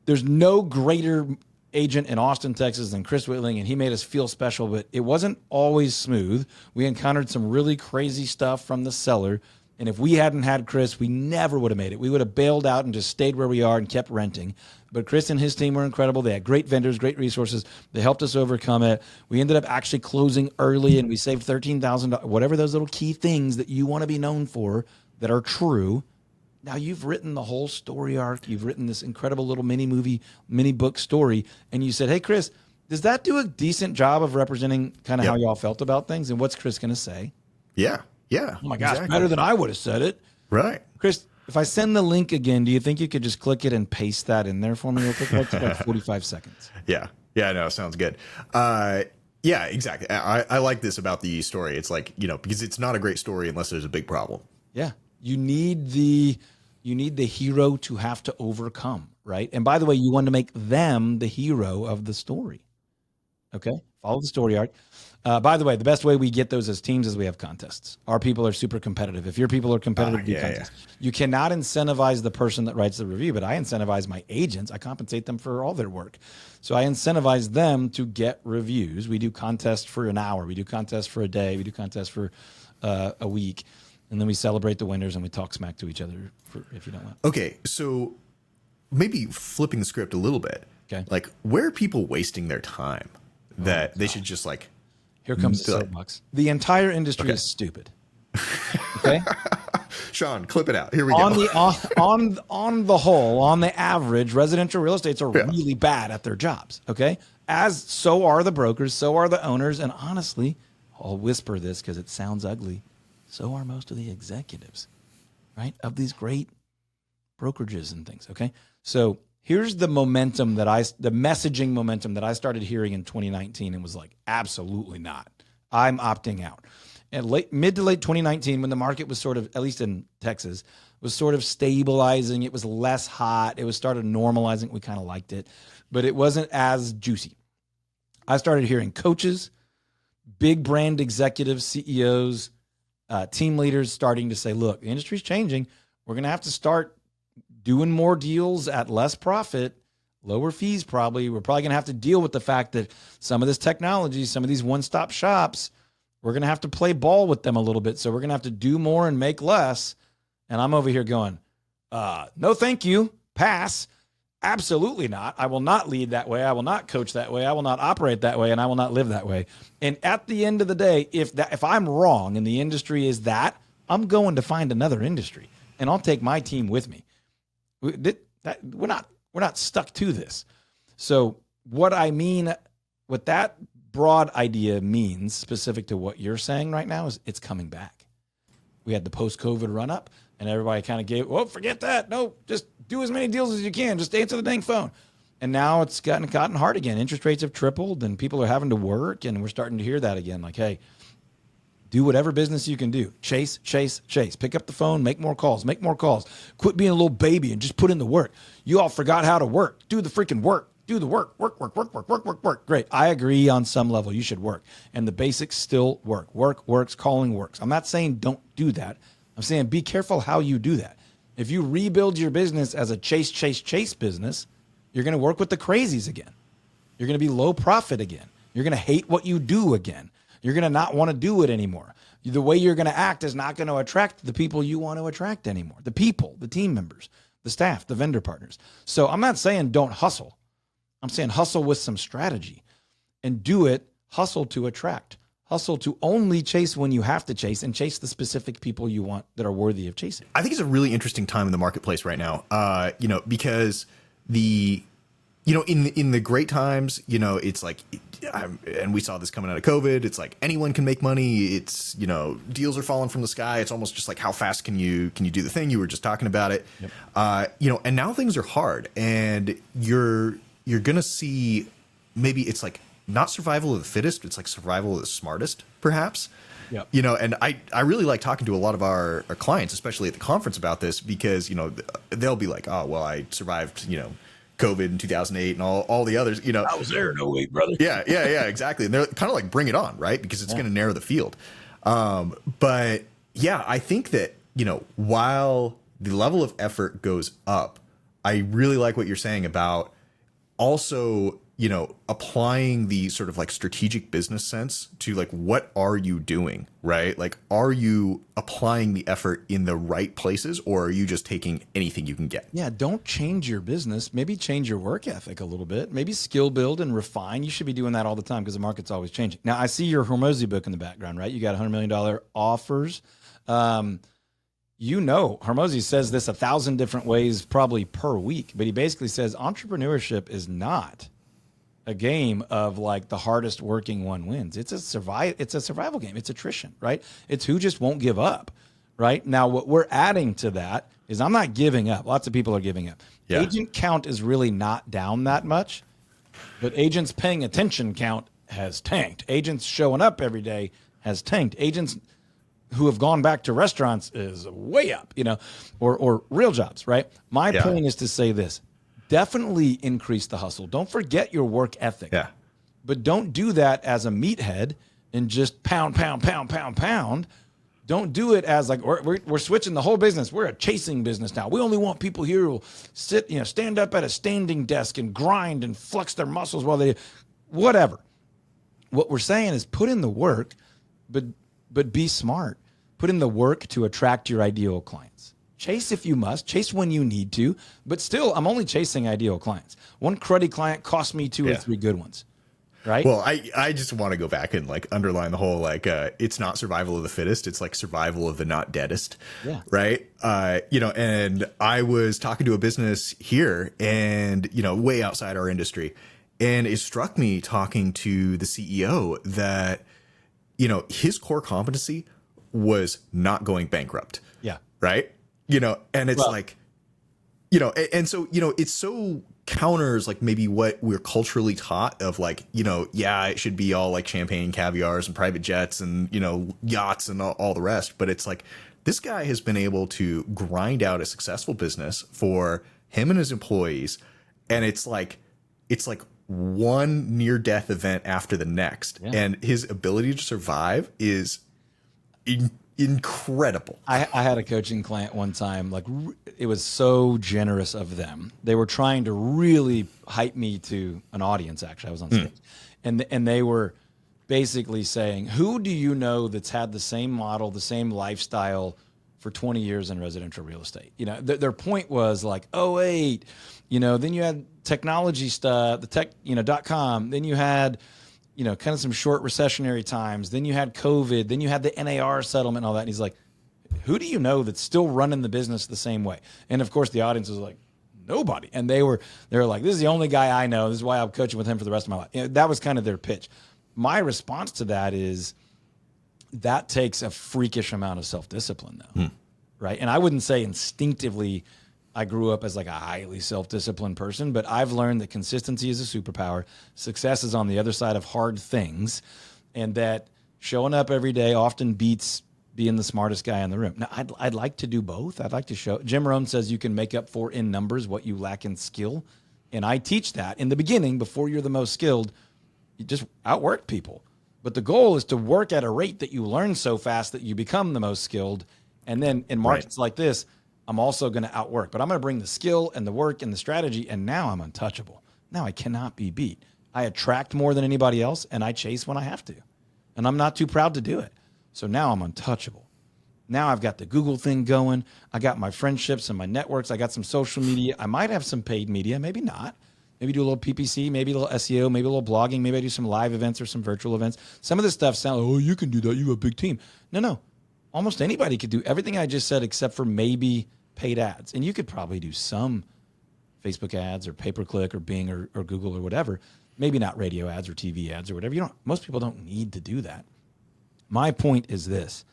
[SPEAKER 2] there's no greater agent in Austin, Texas, and Chris Whitling, and he made us feel special, but it wasn't always smooth. We encountered some really crazy stuff from the seller, and if we hadn't had Chris, we never would have made it. We would have bailed out and just stayed where we are and kept renting. But Chris and his team were incredible. They had great vendors, great resources. They helped us overcome it. We ended up actually closing early, and we saved $13,000, whatever those little key things that you want to be known for that are true. Now you've written the whole story arc. You've written this incredible little mini movie, mini book story. And you said, hey, Chris, does that do a decent job of representing kind of how y'all felt about things? And what's Chris going to say?
[SPEAKER 1] Yeah. Yeah.
[SPEAKER 2] Oh my gosh, better than I would have said it.
[SPEAKER 1] Right.
[SPEAKER 2] Chris, if I send the link again, do you think you could just click it and paste that in there for me real quick? That's about 45 seconds.
[SPEAKER 1] Yeah. Yeah, no, sounds good. Yeah, exactly. I like this about the story. It's like, because it's not a great story unless there's a big problem.
[SPEAKER 2] Yeah. You need the hero to have to overcome, right? And by the way, you want to make them the hero of the story. Okay? Follow the story arc. By the way, the best way we get those as teams is we have contests. Our people are super competitive. If your people are competitive, do contests. You cannot incentivize the person that writes the review, but I incentivize my agents. I compensate them for all their work. So I incentivize them to get reviews. We do contests for an hour. We do contests for a day. We do contests for a week. And then we celebrate the winners and we talk smack to each other if you don't want.
[SPEAKER 1] Okay, so maybe flipping the script a little bit.
[SPEAKER 2] Okay.
[SPEAKER 1] Like, where are people wasting their time that they should just like...
[SPEAKER 2] Here comes the soapbox. The entire industry is stupid. Okay?
[SPEAKER 1] Sean, clip it out. Here we go.
[SPEAKER 2] On the whole, on the average, residential real estates are really bad at their jobs. Okay? As so are the brokers, so are the owners, and honestly, I'll whisper this because it sounds ugly, so are most of the executives, right? Of these great brokerages and things. Okay? So here's the messaging momentum that I started hearing in 2019 and was like, absolutely not. I'm opting out. And mid to late 2019, when the market was sort of, at least in Texas, was sort of stabilizing. It was less hot. It was started normalizing. We kind of liked it, but it wasn't as juicy. I started hearing coaches, big brand executives, CEOs, team leaders starting to say, look, the industry's changing. We're going to have to start doing more deals at less profit, lower fees probably. We're probably going to have to deal with the fact that some of this technology, some of these one-stop shops, we're going to have to play ball with them a little bit. So we're going to have to do more and make less. And I'm over here going, no, thank you. Pass. Absolutely not. I will not lead that way. I will not coach that way. I will not operate that way. And I will not live that way. And at the end of the day, if I'm wrong and the industry is that, I'm going to find another industry and I'll take my team with me. We're not stuck to this. So what that broad idea means, specific to what you're saying right now, is it's coming back. We had the post-COVID run-up, and everybody kind of gave, well, forget that. No, just do as many deals as you can. Just answer the dang phone. And now it's gotten hard again. Interest rates have tripled, and people are having to work, and we're starting to hear that again. Like, hey, do whatever business you can do. Chase, chase, chase. Pick up the phone, make more calls, make more calls. Quit being a little baby and just put in the work. You all forgot how to work. Do the freaking work. Do the work. Work. Great. I agree on some level. You should work. And the basics still work. Work works, calling works. I'm not saying don't do that. I'm saying be careful how you do that. If you rebuild your business as a chase business, you're going to work with the crazies again. You're going to be low profit again. You're going to hate what you do again. You're going to not want to do it anymore. The way you're going to act is not going to attract the people you want to attract anymore. The people, the team members, the staff, the vendor partners. So I'm not saying don't hustle. I'm saying hustle with some strategy and do it. Hustle to attract. Hustle to only chase when you have to chase and chase the specific people you want that are worthy of chasing.
[SPEAKER 1] I think it's a really interesting time in the marketplace right now, because in the great times, it's like, and we saw this coming out of COVID. It's like anyone can make money. It's, deals are falling from the sky. It's almost just like, how fast can you do the thing? You were just talking about it. Yep. And now things are hard, and you're going to see, maybe it's like not survival of the fittest. It's like survival of the smartest, perhaps.
[SPEAKER 2] Yep.
[SPEAKER 1] And I really like talking to a lot of our clients, especially at the conference, about this, because, they'll be like, oh, well, I survived, COVID in 2008 and all the others,
[SPEAKER 2] I was there in 08, brother.
[SPEAKER 1] Yeah, exactly. And they're kind of like, bring it on, right? Because it's going to narrow the field. But yeah, I think that, while the level of effort goes up, I really like what you're saying about also, applying the sort of like strategic business sense to like, what are you doing, right? Like, are you applying the effort in the right places, or are you just taking anything you can get?
[SPEAKER 2] Yeah, don't change your business. Maybe change your work ethic a little bit. Maybe skill build and refine. You should be doing that all the time because the market's always changing. Now, I see your Hormozy book in the background, right? You got $100 million offers. Hormozy says this 1,000 different ways probably per week, but he basically says entrepreneurship is not a game of like the hardest working one wins. It's a survival game. It's attrition, right? It's who just won't give up, right? Now, what we're adding to that is I'm not giving up. Lots of people are giving up. Yeah. Agent count is really not down that much, but agents paying attention count has tanked. Agents showing up every day has tanked. Agents who have gone back to restaurants is way up, or real jobs, right? My point is to say this. Definitely increase the hustle. Don't forget your work ethic.
[SPEAKER 1] Yeah.
[SPEAKER 2] But don't do that as a meathead and just pound. Don't do it as like, we're switching the whole business. We're a chasing business now. We only want people here who will stand up at a standing desk and grind and flex their muscles while they, whatever. What we're saying is put in the work, but be smart. Put in the work to attract your ideal clients. Chase if you must, chase when you need to, but still, I'm only chasing ideal clients. One cruddy client cost me 2 or 3 good ones, right?
[SPEAKER 1] Well, I just want to go back and like underline the whole, like, it's not survival of the fittest. It's like survival of the not deadest, right? And I was talking to a business here and, way outside our industry. And it struck me talking to the CEO that, his core competency was not going bankrupt.
[SPEAKER 2] Yeah.
[SPEAKER 1] Right. And it's and so, it's so counters like maybe what we're culturally taught of like, it should be all like champagne, caviars and private jets and, yachts and all the rest. But it's like, this guy has been able to grind out a successful business for him and his employees. And it's like one near death event after the next. Yeah. And his ability to survive is incredible.
[SPEAKER 2] I had a coaching client one time, like it was so generous of them. They were trying to really hype me to an audience. Actually, I was on stage, and they were basically saying, "Who do you know that's had the same model, the same lifestyle for 20 years in residential real estate?" Their point was like, "08, then you had technology stuff, the tech, .com, then you had." Kind of some short recessionary times. Then you had COVID. Then you had the NAR settlement and all that. And he's like, who do you know that's still running the business the same way? And of course, the audience was like, nobody. And they were like, this is the only guy I know. This is why I'm coaching with him for the rest of my life. That was kind of their pitch. My response to that is that takes a freakish amount of self-discipline, though, right? And I wouldn't say instinctively I grew up as like a highly self-disciplined person, but I've learned that consistency is a superpower. Success is on the other side of hard things, and that showing up every day often beats being the smartest guy in the room. Now, I'd like to do both. I'd like to show. Jim Rohn says you can make up for in numbers what you lack in skill, and I teach that in the beginning before you're the most skilled. You just outwork people, but the goal is to work at a rate that you learn so fast that you become the most skilled, and then in markets like this. I'm also going to outwork, but I'm going to bring the skill and the work and the strategy, and now I'm untouchable. Now I cannot be beat. I attract more than anybody else, and I chase when I have to, and I'm not too proud to do it. So now I'm untouchable. Now I've got the Google thing going. I got my friendships and my networks. I got some social media. I might have some paid media, maybe not. Maybe do a little PPC, maybe a little SEO, maybe a little blogging. Maybe I do some live events or some virtual events. Some of this stuff sounds, oh, you can do that. You have a big team. No. Almost anybody could do everything I just said except for maybe paid ads. And you could probably do some Facebook ads or pay-per-click or Bing or Google or whatever. Maybe not radio ads or TV ads or whatever. Most people don't need to do that. My point is this.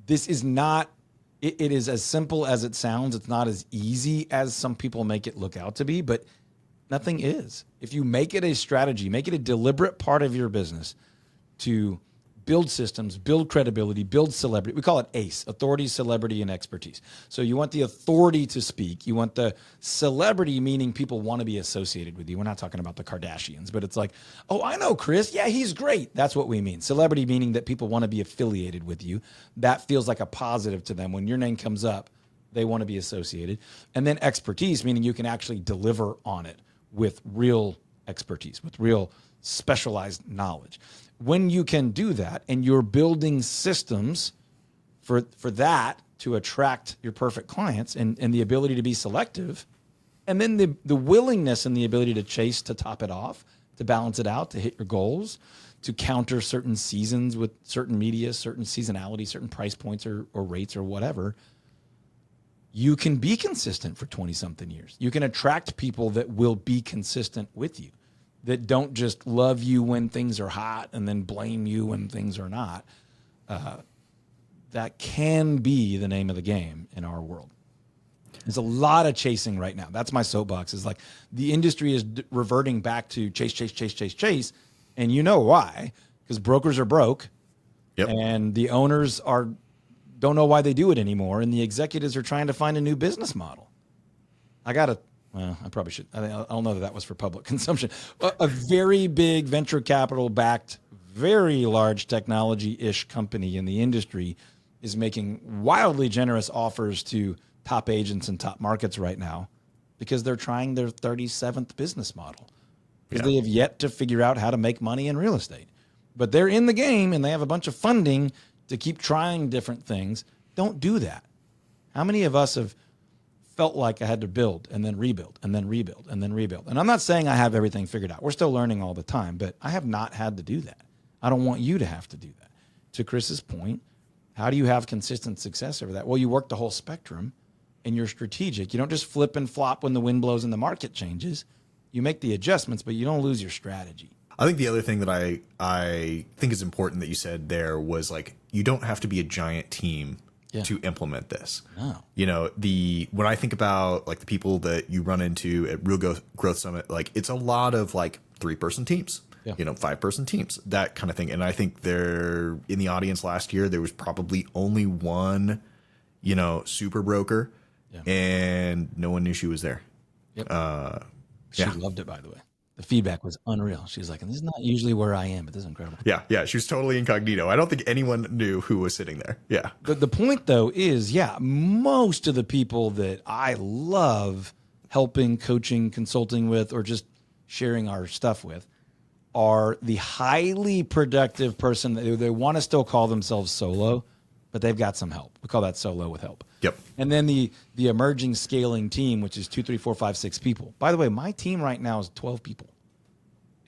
[SPEAKER 2] This is not, it is as simple as it sounds. It's not as easy as some people make it look out to be, but nothing is. If you make it a strategy, make it a deliberate part of your business to build systems, build credibility, build celebrity. We call it ACE, authority, celebrity, and expertise. So you want the authority to speak. You want the celebrity, meaning people want to be associated with you. We're not talking about the Kardashians, but it's like, oh, I know Chris. Yeah, he's great. That's what we mean. Celebrity meaning that people want to be affiliated with you. That feels like a positive to them. When your name comes up, they want to be associated. And then expertise, meaning you can actually deliver on it with real expertise, with real specialized knowledge. When you can do that and you're building systems for that to attract your perfect clients and the ability to be selective, and then the willingness and the ability to chase, to top it off, to balance it out, to hit your goals, to counter certain seasons with certain media, certain seasonality, certain price points or rates or whatever, you can be consistent for 20-something years. You can attract people that will be consistent with you, that don't just love you when things are hot and then blame you when things are not. That can be the name of the game in our world. There's a lot of chasing right now. That's my soapbox, is like the industry is reverting back to chase. And you know why? Because brokers are broke.
[SPEAKER 1] Yep. And
[SPEAKER 2] the owners don't know why they do it anymore. And the executives are trying to find a new business model. I probably should. I don't know that was for public consumption. A very big venture capital backed, very large technology-ish company in the industry is making wildly generous offers to top agents and top markets right now because they're trying their 37th business model, because they have yet to figure out how to make money in real estate. But they're in the game and they have a bunch of funding to keep trying different things. Don't do that. How many of us have felt like I had to build and then rebuild and then rebuild and then rebuild? And I'm not saying I have everything figured out. We're still learning all the time, but I have not had to do that. I don't want you to have to do that. To Chris's point, how do you have consistent success over that? Well, you work the whole spectrum and you're strategic. You don't just flip and flop when the wind blows and the market changes. You make the adjustments, but you don't lose your strategy.
[SPEAKER 1] I think the other thing that I think is important that you said there was, like, you don't have to be a giant team to implement this.
[SPEAKER 2] No.
[SPEAKER 1] You know, when I think about like the people that you run into at Real Growth Summit, like it's a lot of like 3-person teams, 5-person teams, that kind of thing. And I think there in the audience last year, there was probably only one, super broker, and no one knew she was there.
[SPEAKER 2] Yep. She loved it, by the way. The feedback was unreal. She was like, and this is not usually where I am, but this is incredible.
[SPEAKER 1] Yeah. She was totally incognito. I don't think anyone knew who was sitting there. Yeah.
[SPEAKER 2] The point, though, is, most of the people that I love helping, coaching, consulting with, or just sharing our stuff with are the highly productive person that they want to still call themselves solo, but they've got some help. We call that solo with help.
[SPEAKER 1] Yep.
[SPEAKER 2] And then the emerging scaling team, which is 2, 3, 4, 5, 6 people. By the way, my team right now is 12 people,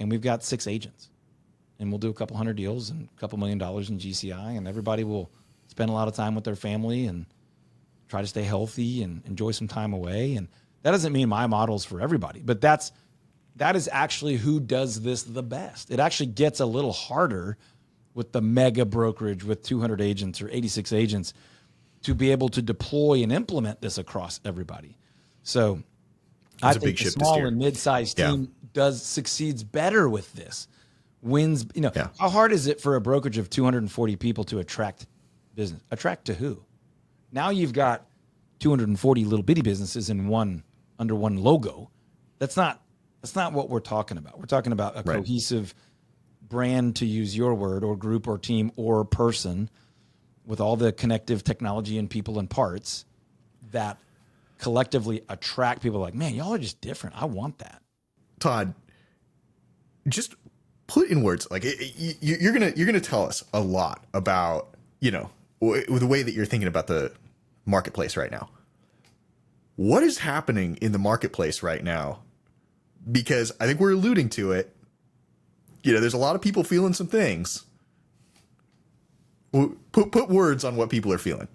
[SPEAKER 2] and we've got 6 agents, and we'll do a couple hundred deals and a couple $1 million in GCI, and everybody will spend a lot of time with their family and try to stay healthy and enjoy some time away. And that doesn't mean my model's for everybody, but that is actually who does this the best. It actually gets a little harder with the mega brokerage with 200 agents or 86 agents to be able to deploy and implement this across everybody. So I think the small and mid-sized team succeeds better with this. Wins, How hard is it for a brokerage of 240 people to attract business? Attract to who? Now you've got 240 little bitty businesses under one logo. That's not what we're talking about. We're talking about a cohesive brand, to use your word, or group or team or person, with all the connective technology and people and parts that collectively attract people. Like, man, y'all are just different. I want that.
[SPEAKER 1] Todd, just put in words, like you're gonna tell us a lot about the way that you're thinking about the marketplace right now. What is happening in the marketplace right now? Because I think we're alluding to it. There's a lot of people feeling some things. Put words on what people are feeling.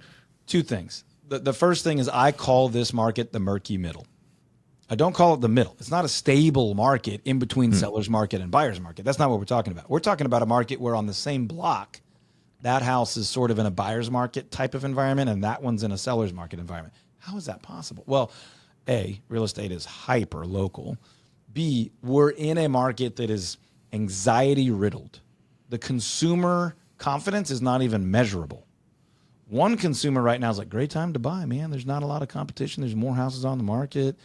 [SPEAKER 1] 2
[SPEAKER 2] things. The first thing is, I call this market the murky middle. I don't call it the middle. It's not a stable market in between seller's market and buyer's market. That's not what we're talking about. We're talking about a market where on the same block, that house is sort of in a buyer's market type of environment and that one's in a seller's market environment. How is that possible? Well, A, real estate is hyper local. B, we're in a market that is anxiety riddled. The consumer confidence is not even measurable. One consumer right now is like, great time to buy, man. There's not a lot of competition. There's more houses on the market.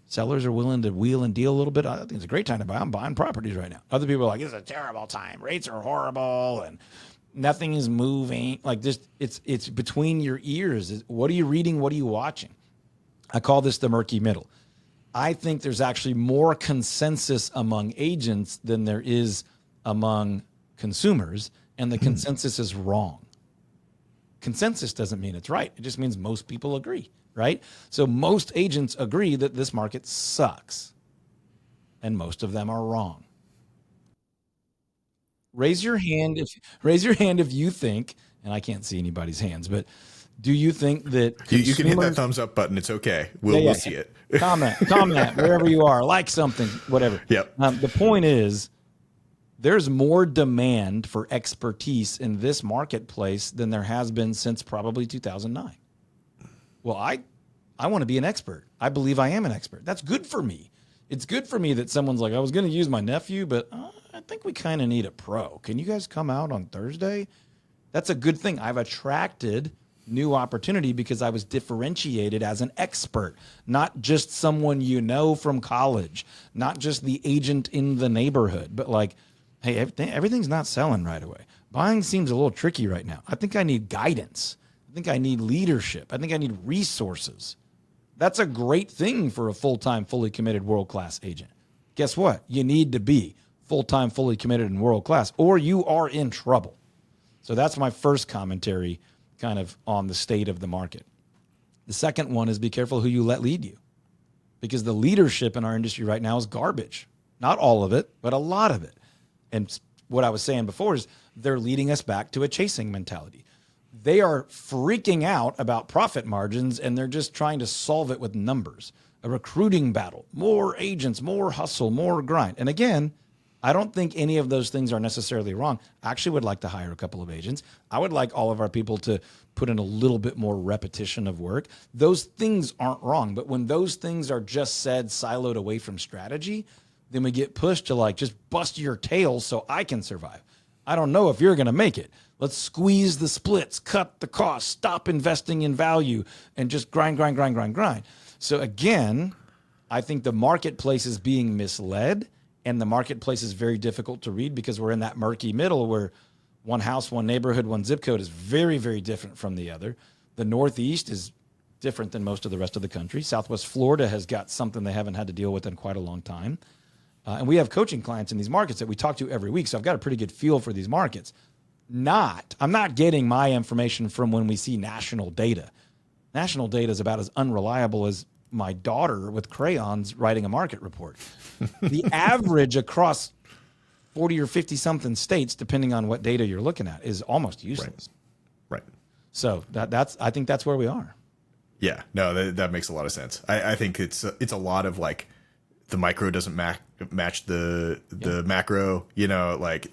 [SPEAKER 2] Sellers are willing to wheel and deal a little bit. I think it's a great time to buy. I'm buying properties right now. Other people are like, it's a terrible time. Rates are horrible and nothing is moving. Like, just it's between your ears. What are you reading? What are you watching? I call this the murky middle. I think there's actually more consensus among agents than there is among consumers, and the consensus is wrong. Consensus doesn't mean it's right. It just means most people agree, right? So most agents agree that this market sucks, and most of them are wrong. Raise your hand if you think, and I can't see anybody's hands, but do you think that
[SPEAKER 1] You can hit that thumbs up button. It's okay. We'll see it.
[SPEAKER 2] comment wherever you are, like something, whatever.
[SPEAKER 1] Yep.
[SPEAKER 2] The point is, there's more demand for expertise in this marketplace than there has been since probably 2009. Well, I want to be an expert. I believe I am an expert. That's good for me. It's good for me that someone's like, I was going to use my nephew, but I think we kind of need a pro. Can you guys come out on Thursday? That's a good thing. I've attracted new opportunity because I was differentiated as an expert, not just someone you know from college, not just the agent in the neighborhood, but like, hey, everything's not selling right away. Buying seems a little tricky right now. I think I need guidance. I think I need leadership. I think I need resources. That's a great thing for a full-time, fully committed, world-class agent. Guess what? You need to be full-time, fully committed, and world-class, or you are in trouble. So that's my first commentary kind of on the state of the market. The second one is be careful who you let lead you, because the leadership in our industry right now is garbage. Not all of it, but a lot of it. And what I was saying before is they're leading us back to a chasing mentality. They are freaking out about profit margins, and they're just trying to solve it with numbers. A recruiting battle, more agents, more hustle, more grind. And again, I don't think any of those things are necessarily wrong. I actually would like to hire a couple of agents. I would like all of our people to put in a little bit more repetition of work. Those things aren't wrong. But when those things are just said, siloed away from strategy, then we get pushed to like, just bust your tail so I can survive. I don't know if you're going to make it. Let's squeeze the splits, cut the costs, stop investing in value, and just grind. So again, I think the marketplace is being misled, and the marketplace is very difficult to read because we're in that murky middle where one house, one neighborhood, one zip code is very, very different from the other. The Northeast is different than most of the rest of the country. Southwest Florida has got something they haven't had to deal with in quite a long time. And we have coaching clients in these markets that we talk to every week. So I've got a pretty good feel for these markets. I'm not getting my information from when we see national data. National data is about as unreliable as my daughter with crayons writing a market report. The average across 40 or 50 something states, depending on what data you're looking at, is almost useless.
[SPEAKER 1] Right.
[SPEAKER 2] So I think that's where we are.
[SPEAKER 1] Yeah, no, that makes a lot of sense. I think it's a lot of like the micro doesn't match the macro, like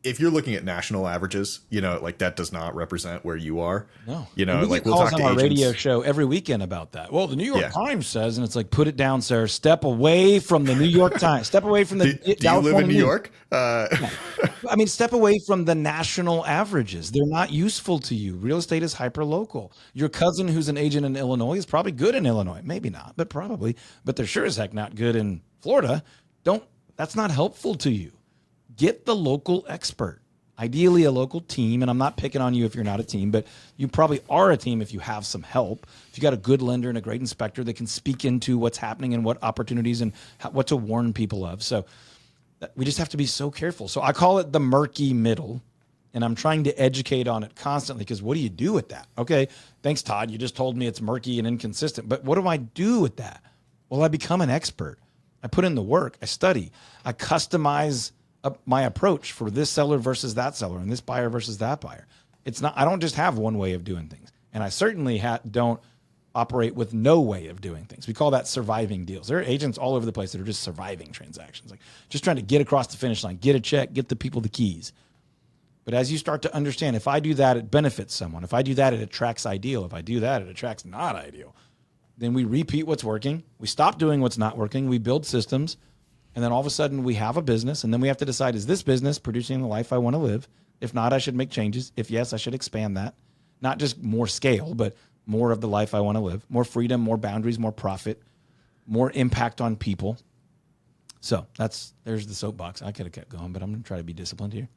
[SPEAKER 1] if you're looking at national averages, like that does not represent where you are.
[SPEAKER 2] No.
[SPEAKER 1] Like
[SPEAKER 2] we'll
[SPEAKER 1] talk
[SPEAKER 2] on
[SPEAKER 1] to
[SPEAKER 2] our
[SPEAKER 1] agents.
[SPEAKER 2] radio show every weekend about that. Well, the New York Times says, and it's like, put it down, sir. Step away from the New York Times. Step away from the
[SPEAKER 1] Do you live in New York?
[SPEAKER 2] I mean, step away from the national averages. They're not useful to you. Real estate is hyper local. Your cousin who's an agent in Illinois is probably good in Illinois. Maybe not, but probably. But they're sure as heck not good in Florida. That's not helpful to you. Get the local expert, ideally a local team. And I'm not picking on you if you're not a team, but you probably are a team if you have some help. If you got a good lender and a great inspector that can speak into what's happening and what opportunities and what to warn people of. So we just have to be so careful. So I call it the murky middle, and I'm trying to educate on it constantly, because what do you do with that? Okay, thanks, Todd. You just told me it's murky and inconsistent, but what do I do with that? Well, I become an expert. I put in the work. I study. I customize my approach for this seller versus that seller and this buyer versus that buyer. I don't just have one way of doing things. And I certainly don't operate with no way of doing things. We call that surviving deals. There are agents all over the place that are just surviving transactions, like just trying to get across the finish line, get a check, get the people the keys. But as you start to understand, if I do that, it benefits someone. If I do that, it attracts ideal. If I do that, it attracts not ideal. Then we repeat what's working. We stop doing what's not working. We build systems. And then all of a sudden we have a business, and then we have to decide, is this business producing the life I want to live? If not, I should make changes. If yes, I should expand that. Not just more scale, but more of the life I want to live. More freedom, more boundaries, more profit, more impact on people. So there's the soapbox. I could have kept going, but I'm going to try to be disciplined here.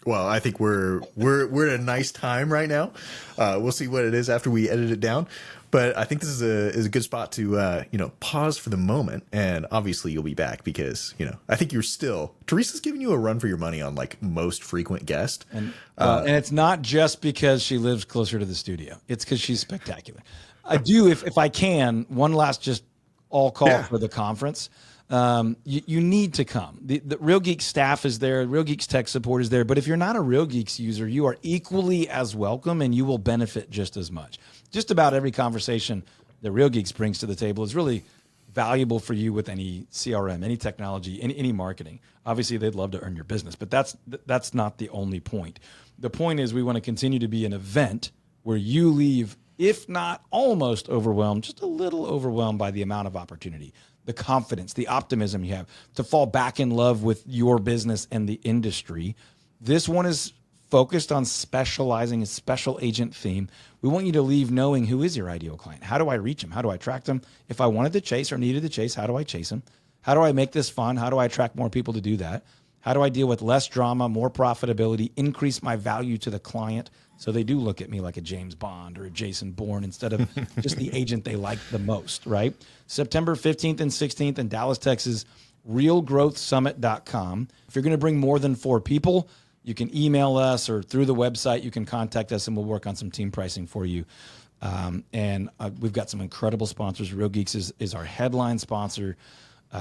[SPEAKER 1] Well, I think we're at a nice time right now. We'll see what it is after we edit it down. But I think this is a good spot to pause for the moment, and obviously you'll be back because I think you're still Teresa's giving you a run for your money on like most frequent guest,
[SPEAKER 2] and it's not just because she lives closer to the studio; it's because she's spectacular. I do, if I can, one last just all call for the conference. You need to come. The Real Geeks staff is there. Real Geeks tech support is there. But if you're not a Real Geeks user, you are equally as welcome, and you will benefit just as much. Just about every conversation that Real Geeks brings to the table is really valuable for you with any CRM, any technology, any marketing. Obviously, they'd love to earn your business, but that's not the only point. The point is we want to continue to be an event where you leave, if not almost overwhelmed, just a little overwhelmed by the amount of opportunity, the confidence, the optimism you have to fall back in love with your business and the industry. This one is focused on specializing a special agent theme. We want you to leave knowing who is your ideal client. How do I reach them? How do I attract them? If I wanted to chase or needed to chase, how do I chase them? How do I make this fun? How do I attract more people to do that? How do I deal with less drama, more profitability, increase my value to the client so they do look at me like a James Bond or a Jason Bourne instead of just the agent they like the most, right? September 15th and 16th in Dallas, Texas, realgrowthsummit.com. If you're going to bring more than 4 people, you can email us, or through the website, you can contact us and we'll work on some team pricing for you. We've got some incredible sponsors. Real Geeks is our headline sponsor.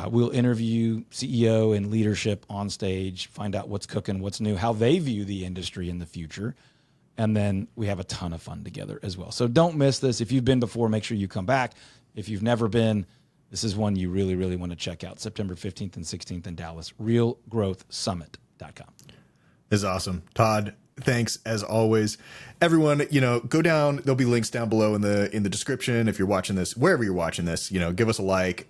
[SPEAKER 2] We'll interview CEO and leadership on stage, find out what's cooking, what's new, how they view the industry in the future. And then we have a ton of fun together as well. So don't miss this. If you've been before, make sure you come back. If you've never been, this is one you really, really want to check out. September 15th and 16th in Dallas, realgrowthsummit.com.
[SPEAKER 1] This is awesome. Todd, thanks as always. Everyone, go down. There'll be links down below in the description. If you're watching this, wherever you're watching this, give us a like.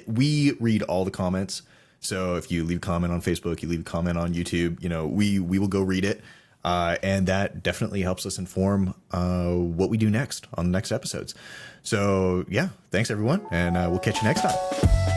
[SPEAKER 1] We read all the comments. So if you leave a comment on Facebook, you leave a comment on YouTube, we will go read it. And that definitely helps us inform what we do next on the next episodes. So yeah, thanks everyone. And we'll catch you next time.